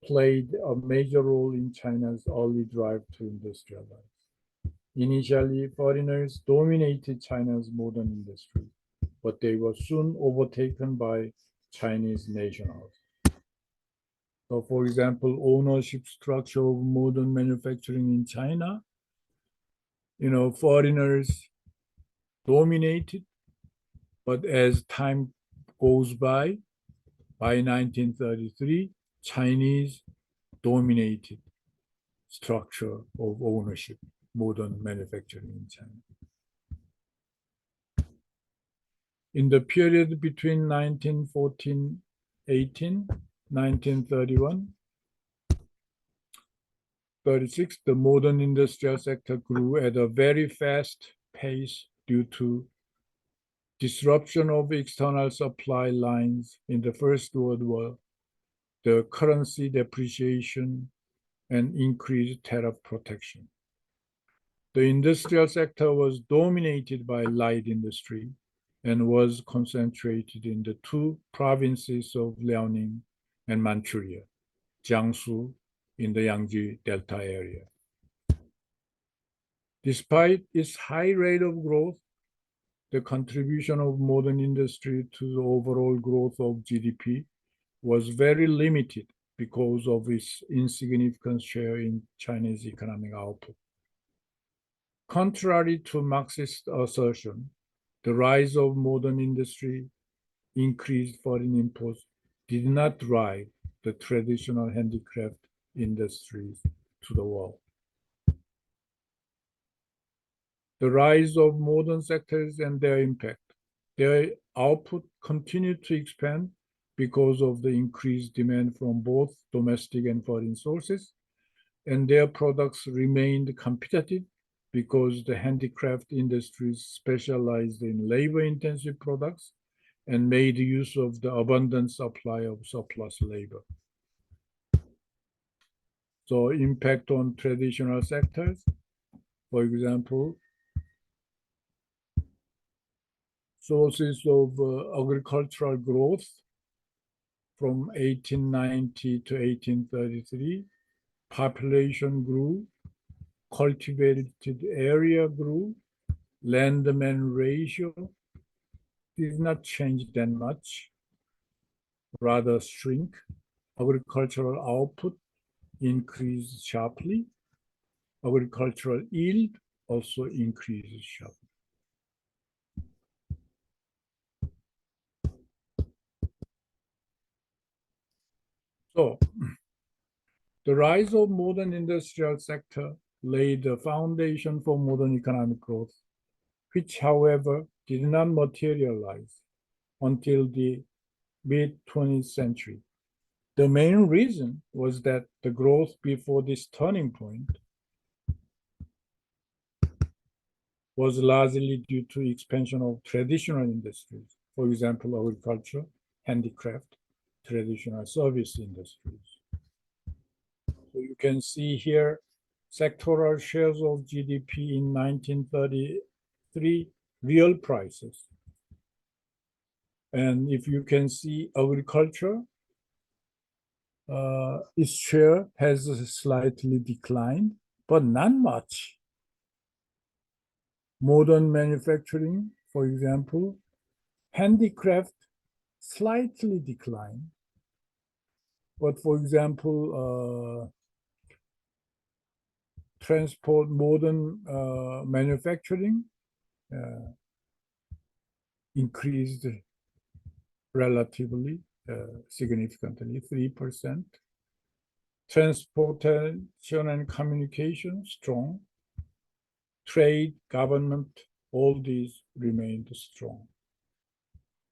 played a major role in China's early drive to industrialize. Initially, foreigners dominated China's modern industry, but they were soon overtaken by Chinese nationals. So, for example, ownership structure of modern manufacturing in China, foreigners dominated, but as time goes by 1933, Chinese dominated structure of ownership, modern manufacturing in China. In the period between 1914-18, 1931, 36, the modern industrial sector grew at a very fast pace due to disruption of external supply lines in the First World War, the currency depreciation, and increased tariff protection. The industrial sector was dominated by light industry and was concentrated in the two provinces of Liaoning and Manchuria, Jiangsu in the Yangtze Delta area. Despite its high rate of growth, the contribution of modern industry to the overall growth of GDP was very limited because of its insignificant share in Chinese economic output. Contrary to Marxist assertion, the rise of modern industry, increased foreign imports, did not drive the traditional handicraft industries to the wall. The rise of modern sectors and their impact. Their output continued to expand because of the increased demand from both domestic and foreign sources, and their products remained competitive because the handicraft industries specialized in labor-intensive products and made use of the abundant supply of surplus labor. So impact on traditional sectors, for example, sources of agricultural growth from 1890 to 1833, population grew, cultivated area grew, land-man ratio did not change that much, rather shrink. Agricultural output increased sharply. Agricultural yield also increased sharply. So, the rise of modern industrial sector laid the foundation for modern economic growth, which, however, did not materialize until the mid-20th century. The main reason was that the growth before this turning point was largely due to expansion of traditional industries, for example, agriculture, handicraft, traditional service industries. So you can see here sectoral shares of GDP in 1933 real prices. And if you can see agriculture, its share has slightly declined, but not much. Modern manufacturing, for example, handicraft slightly declined. But for example, transport, modern manufacturing increased relatively significantly, 3%. Transportation and communication, strong. Trade, government, all these remained strong.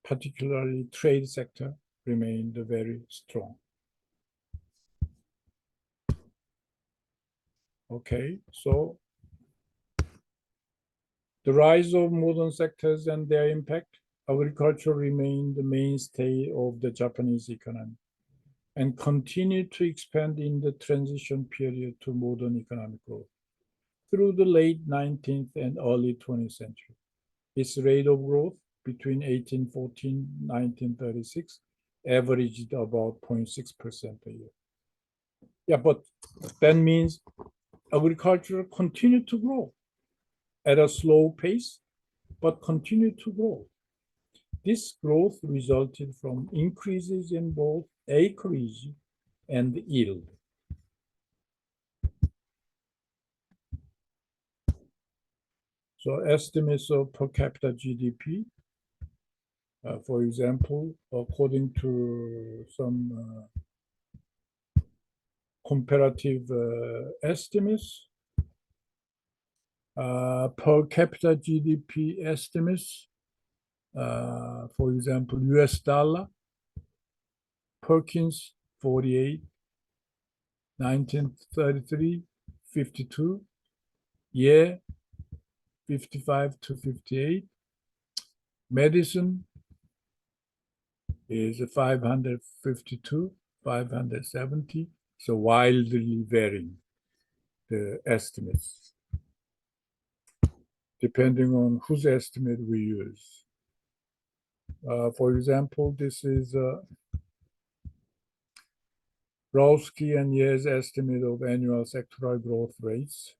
Particularly trade sector remained very strong. Okay, so the rise of modern sectors and their impact, agriculture remained the mainstay of the Japanese economy and continued to expand in the transition period to modern economic growth through the late 19th and early 20th century. Its rate of growth between 1814 and 1936 averaged about 0.6% a year. Yeah, but that means agriculture continued to grow at a slow pace, but continued to grow. This growth resulted from increases in both acreage and yield. So estimates of per capita GDP, for example, according to some comparative estimates, per capita GDP estimates, for example, US dollar, Perkins 48, 1933, 52, yeah, 55 to 58. Medicine is 552, 570. So wildly varying the estimates, depending on whose estimate we use. For example, this is Rowski and Ye's estimate of annual sectoral growth rates.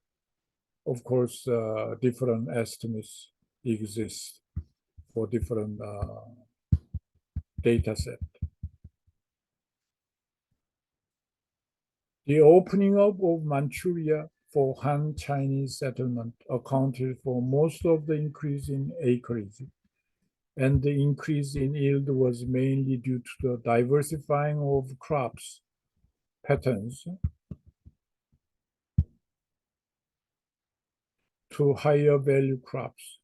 Of course, different estimates exist for different data set. The opening up of Manchuria for Han-Chinese settlement accounted for most of the increase in acreage, and the increase in yield was mainly due to the diversifying of crops patterns to higher value crops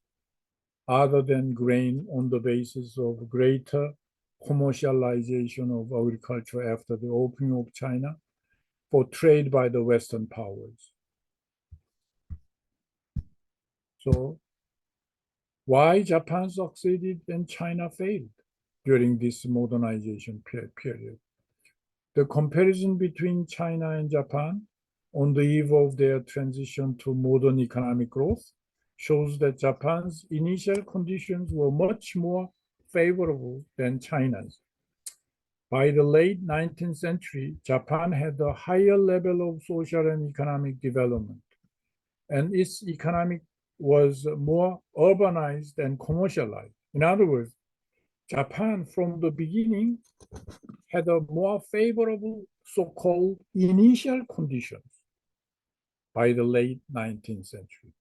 other than grain on the basis of greater commercialization of agriculture after the opening of China for trade by the Western powers. So why Japan succeeded and China failed during this modernization period? The comparison between China and Japan on the eve of their transition to modern economic growth shows that Japan's initial conditions were much more favorable than China's. By the late 19th century, Japan had a higher level of social and economic development, and its economy was more urbanized and commercialized. In other words, Japan from the beginning had a more favorable so-called initial conditions by the late 19th century.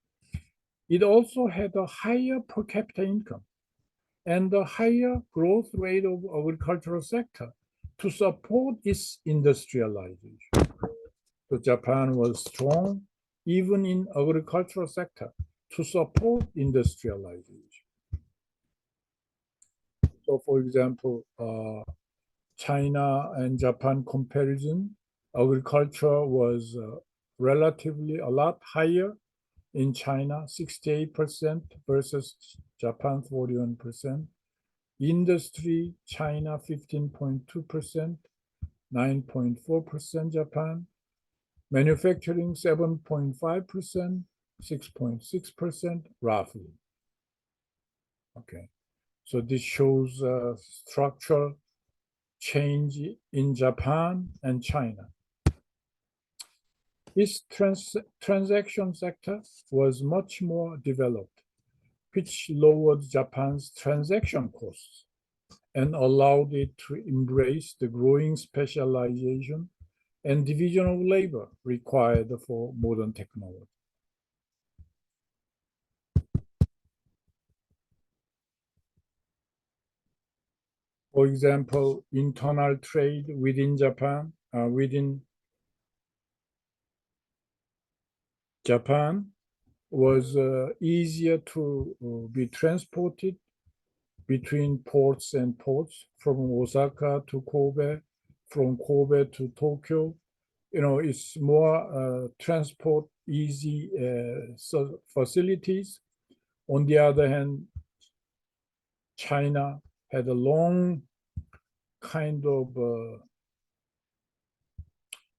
It also had a higher per capita income and a higher growth rate of agricultural sector to support its industrialization. So Japan was strong even in agricultural sector, to support industrialization. So, for example, China and Japan comparison, agriculture was relatively a lot higher in China, 68% versus Japan, 41%. Industry, China, 15.2%, 9.4% Japan. Manufacturing, 7.5%, 6.6% roughly. Okay, so this shows structural change in Japan and China. This transaction sector was much more developed, which lowered Japan's transaction costs and allowed it to embrace the growing specialization and division of labor required for modern technology. For example, internal trade within Japan, was easier to be transported between ports and ports, from Osaka to Kobe, from Kobe to Tokyo. It's more transport easy facilities. On the other hand, China had a long kind of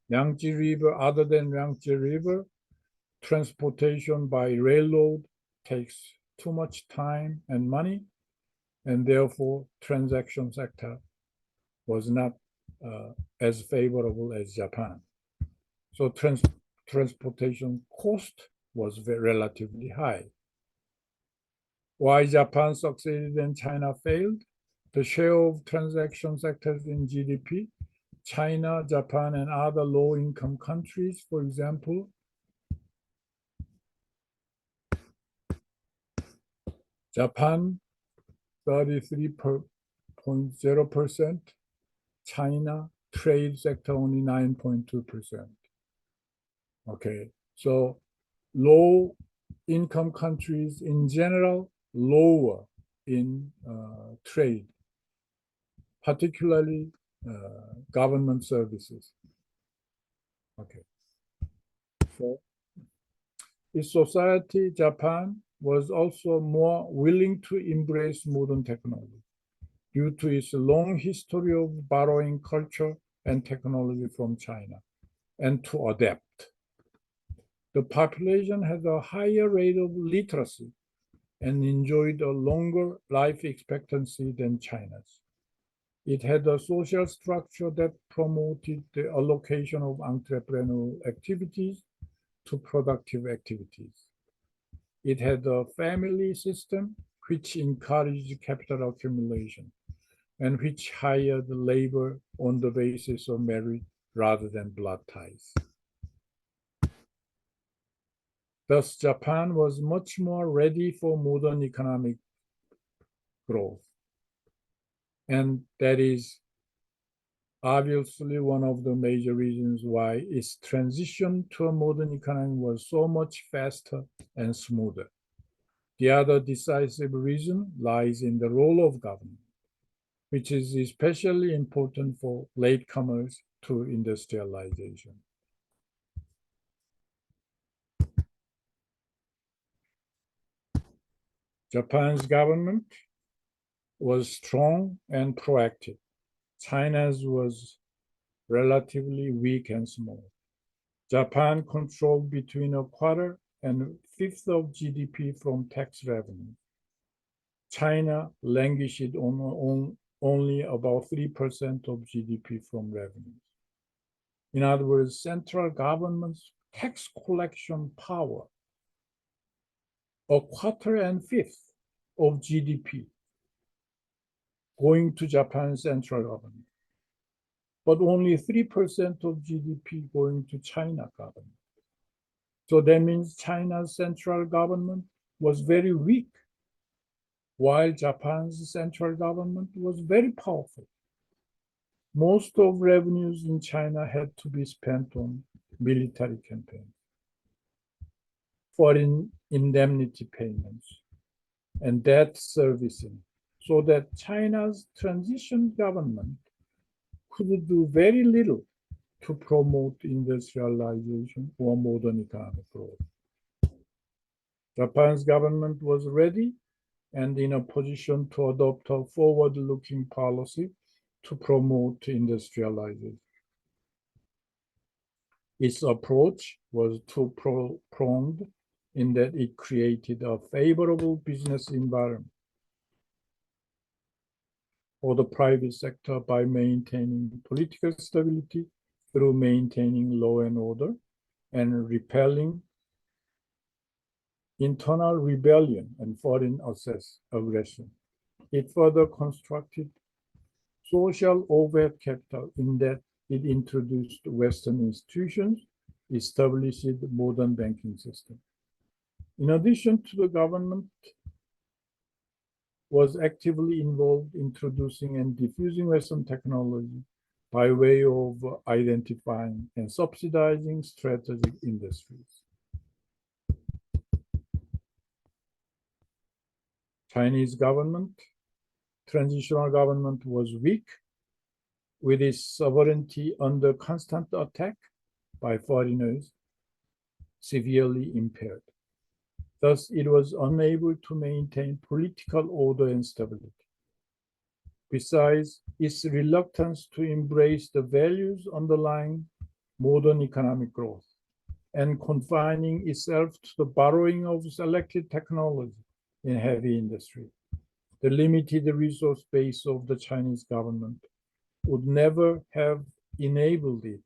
Yangtze River. Other than Yangtze River, transportation by railroad takes too much time and money, and therefore transaction sector was not as favorable as Japan. So transportation cost was relatively high. Why Japan succeeded and China failed? The share of transaction sectors in GDP, China, Japan, and other low-income countries, for example, Japan, 33.0%, China, trade sector only 9.2%. Okay, so low income countries in general, lower in trade, particularly government services. Okay, so in society, Japan was also more willing to embrace modern technology due to its long history of borrowing culture and technology from China and to adapt. The population had a higher rate of literacy and enjoyed a longer life expectancy than China's. It had a social structure that promoted the allocation of entrepreneurial activities to productive activities. It had a family system which encouraged capital accumulation and which hired labor on the basis of merit rather than blood ties. Thus, Japan was much more ready for modern economic growth. And that is obviously one of the major reasons why its transition to a modern economy was so much faster and smoother. The other decisive reason lies in the role of government, which is especially important for latecomers to industrialization. Japan's government was strong and proactive. China's was relatively weak and small. Japan controlled between a quarter and a fifth of GDP from tax revenue. China languished on only about 3% of GDP from revenues. In other words, central government's tax collection power, a quarter and fifth of GDP going to Japan's central government, but only 3% of GDP going to China government. So that means China's central government was very weak, while Japan's central government was very powerful. Most of revenues in China had to be spent on military campaigns. foreign indemnity payments, and debt servicing, so that China's transition government could do very little to promote industrialization or modern economic growth. Japan's government was ready and in a position to adopt a forward-looking policy to promote industrialization. Its approach was two-pronged in that it created a favorable business environment for the private sector by maintaining political stability through maintaining law and order and repelling internal rebellion and foreign aggression. It further constructed social overhead capital in that it introduced Western institutions, established modern banking system. In addition to the government was actively involved in introducing and diffusing Western technology by way of identifying and subsidizing strategic industries. Chinese government, transitional government was weak, with its sovereignty under constant attack by foreigners, severely impaired. Thus, it was unable to maintain political order and stability. Besides, its reluctance to embrace the values underlying modern economic growth and confining itself to the borrowing of selected technology in heavy industry, the limited resource base of the Chinese government would never have enabled it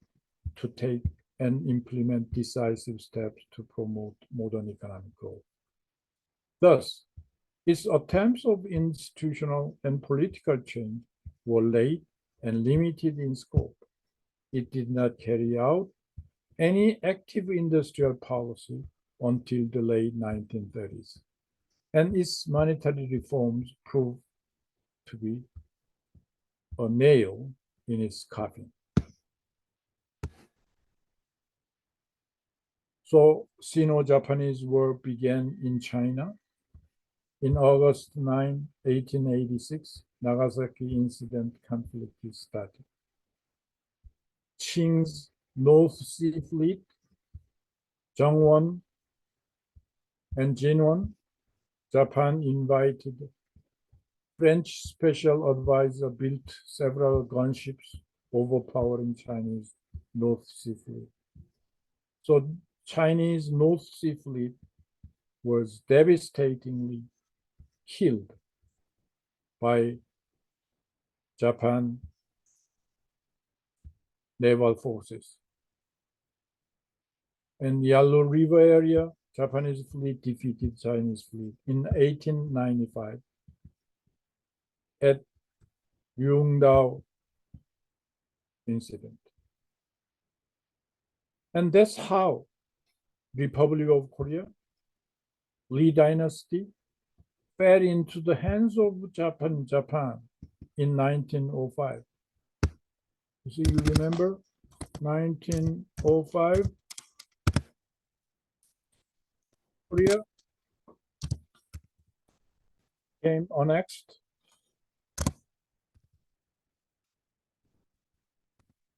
to take and implement decisive steps to promote modern economic growth. Thus, its attempts of institutional and political change were late and limited in scope. It did not carry out any active industrial policy until the late 1930s, and its monetary reforms proved to be a nail in its coffin. So, Sino-Japanese War began in China. In August 9, 1886, Nagasaki incident conflict started. Qing's North Sea Fleet, Zhongwon and Jinwon, Japan invited French special advisor built several gunships overpowering Chinese North Sea Fleet. So Chinese North Sea Fleet was devastatingly killed by Japan naval forces. In Yellow River area, Japanese fleet defeated Chinese fleet in 1895 at Yungdao incident. And that's how Republic of Korea, Lee Dynasty, fell into the hands of Japan in 1905. You see, you remember 1905, Korea came annexed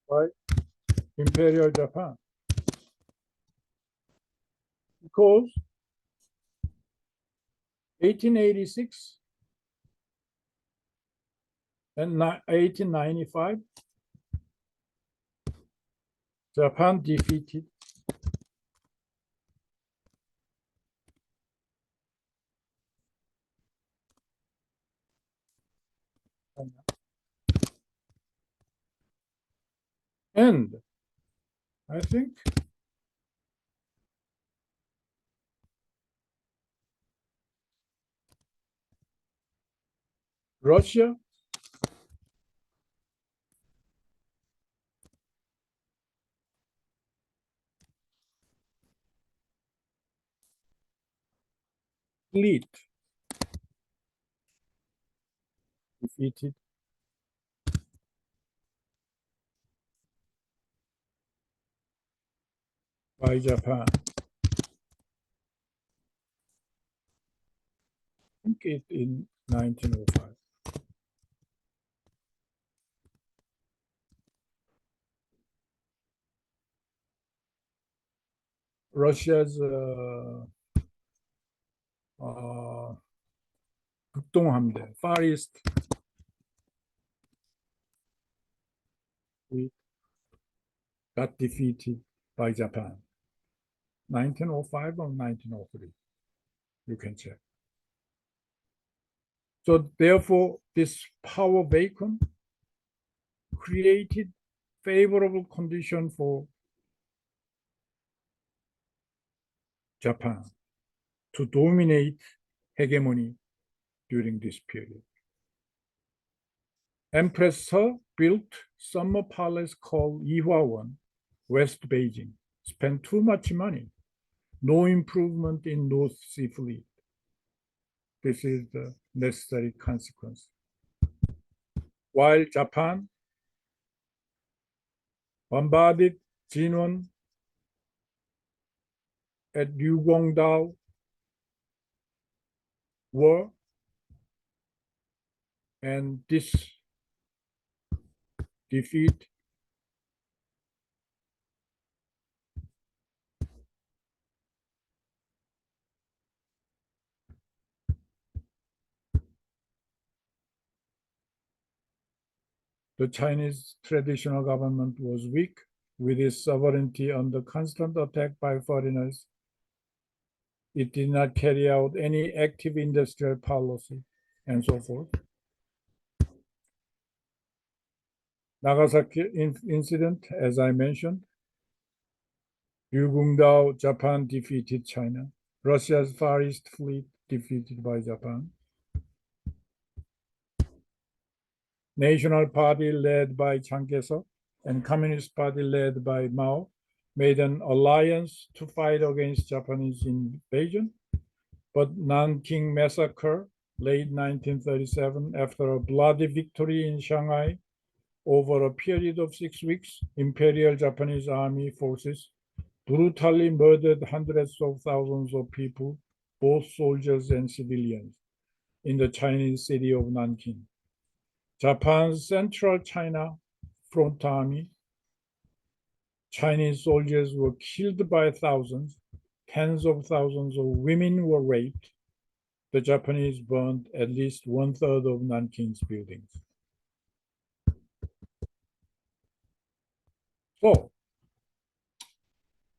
by Imperial Japan. Because 1886 and 1895, Japan defeated China. And I think Russia fleet defeated by Japan. think it in 1905. Russia's 북동함대, Far East fleet got defeated by Japan. 1905 or 1903. You can check. So therefore, this power vacuum created favorable condition for Japan to dominate hegemony during this period. Empress Se built summer palace called Yihwawan, West Beijing. Spent too much money. No improvement in North Sea Fleet. This is the necessary consequence. While Japan bombarded Jinwon at Ryugongdao War, and this defeat the Chinese traditional government was weak, with its sovereignty under constant attack by foreigners. It did not carry out any active industrial policy, and so forth. Nagasaki incident, as I mentioned. Ryugongdao, Japan defeated China. Russia's Far East Fleet defeated by Japan. National Party led by Chiang Kai-shek and Communist Party led by Mao made an alliance to fight against Japanese invasion. But Nanking Massacre, late 1937, after a bloody victory in Shanghai, over a period of 6 weeks, Imperial Japanese Army forces brutally murdered hundreds of thousands of people, both soldiers and civilians, in the Chinese city of Nanking. Japan's Central China Front Army, Chinese soldiers were killed by thousands, tens of thousands of women were raped. The Japanese burned at least 1/3 of Nanking's buildings. So,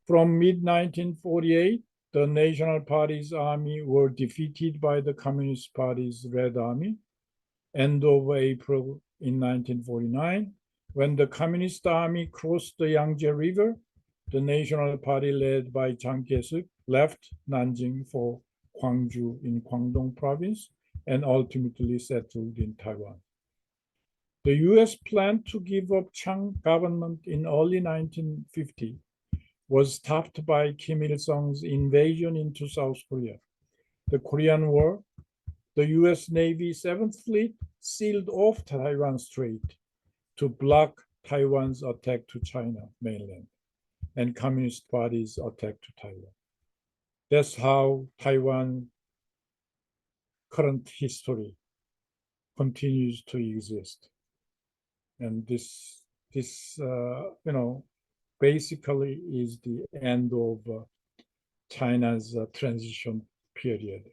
from mid-1948, the National Party's army were defeated by the Communist Party's Red Army. End of April in 1949, when the Communist Army crossed the Yangtze River, the National Party led by Chiang Kai-shek left Nanjing for Gwangju in Guangdong province and ultimately settled in Taiwan. The US plan to give up Chiang government in early 1950 was stopped by Kim Il-sung's invasion into South Korea. The Korean War, the US Navy 7th Fleet sealed off Taiwan Strait to block Taiwan's attack to China mainland and Communist Party's attack to Taiwan. That's how Taiwan current history continues to exist. And this basically is the end of China's transition period.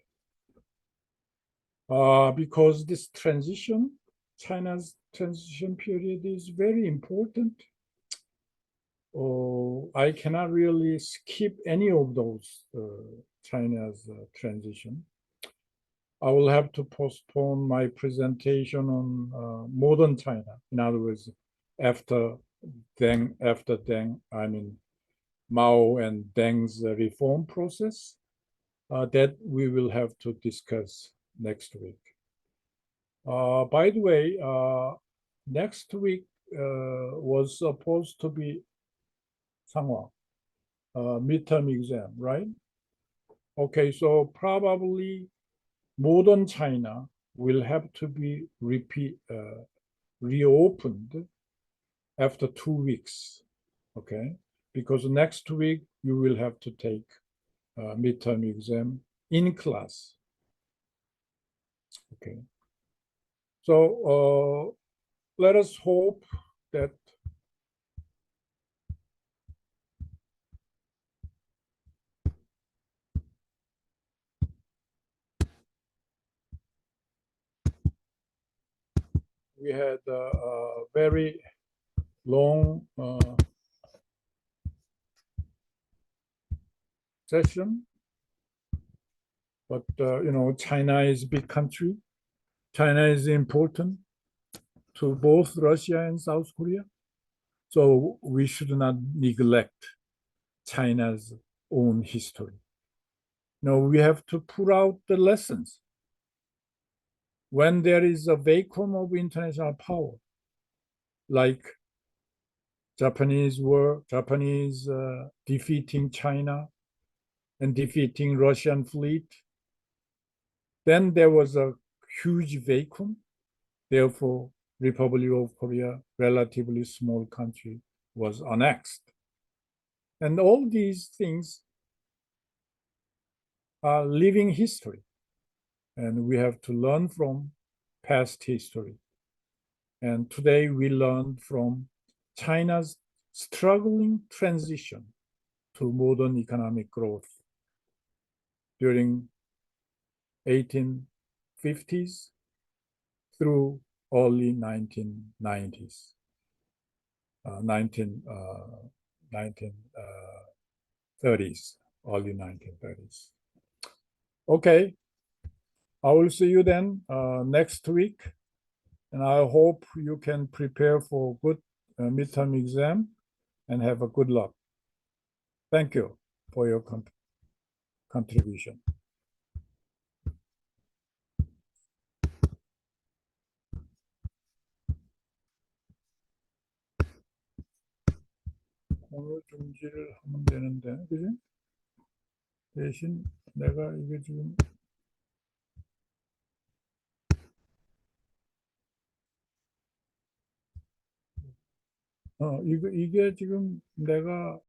Because this transition, China's transition period is very important. I cannot really skip any of those China's transition. I will have to postpone my presentation on modern China. In other words, after Deng, I mean Mao and Deng's reform process, that we will have to discuss next week. By the way, next week was supposed to be Sanghwa, midterm exam, right? Okay, so probably modern China will have to be reopened after 2 weeks, okay? Because next week you will have to take midterm exam in class. Okay. So let us hope that we had a very long session, but China is a big country. China is important to both Russia and South Korea. So we should not neglect China's own history. No, we have to pull out the lessons. When there is a vacuum of international power, like Japanese defeating China and defeating Russian fleet, then there was a huge vacuum. Therefore, Republic of Korea, relatively small country, was annexed. And all these things are living history. And we have to learn from past history. And today we learned from China's struggling transition to modern economic growth during 1850s through early 1990s, 1930s, early 1930s. Okay, I will see you then next week, and I hope you can prepare for good midterm exam and have a good luck. Thank you for your contribution. 오늘 중지를 하면 되는데, 그지? 대신 내가 이게 지금 이게 지금 내가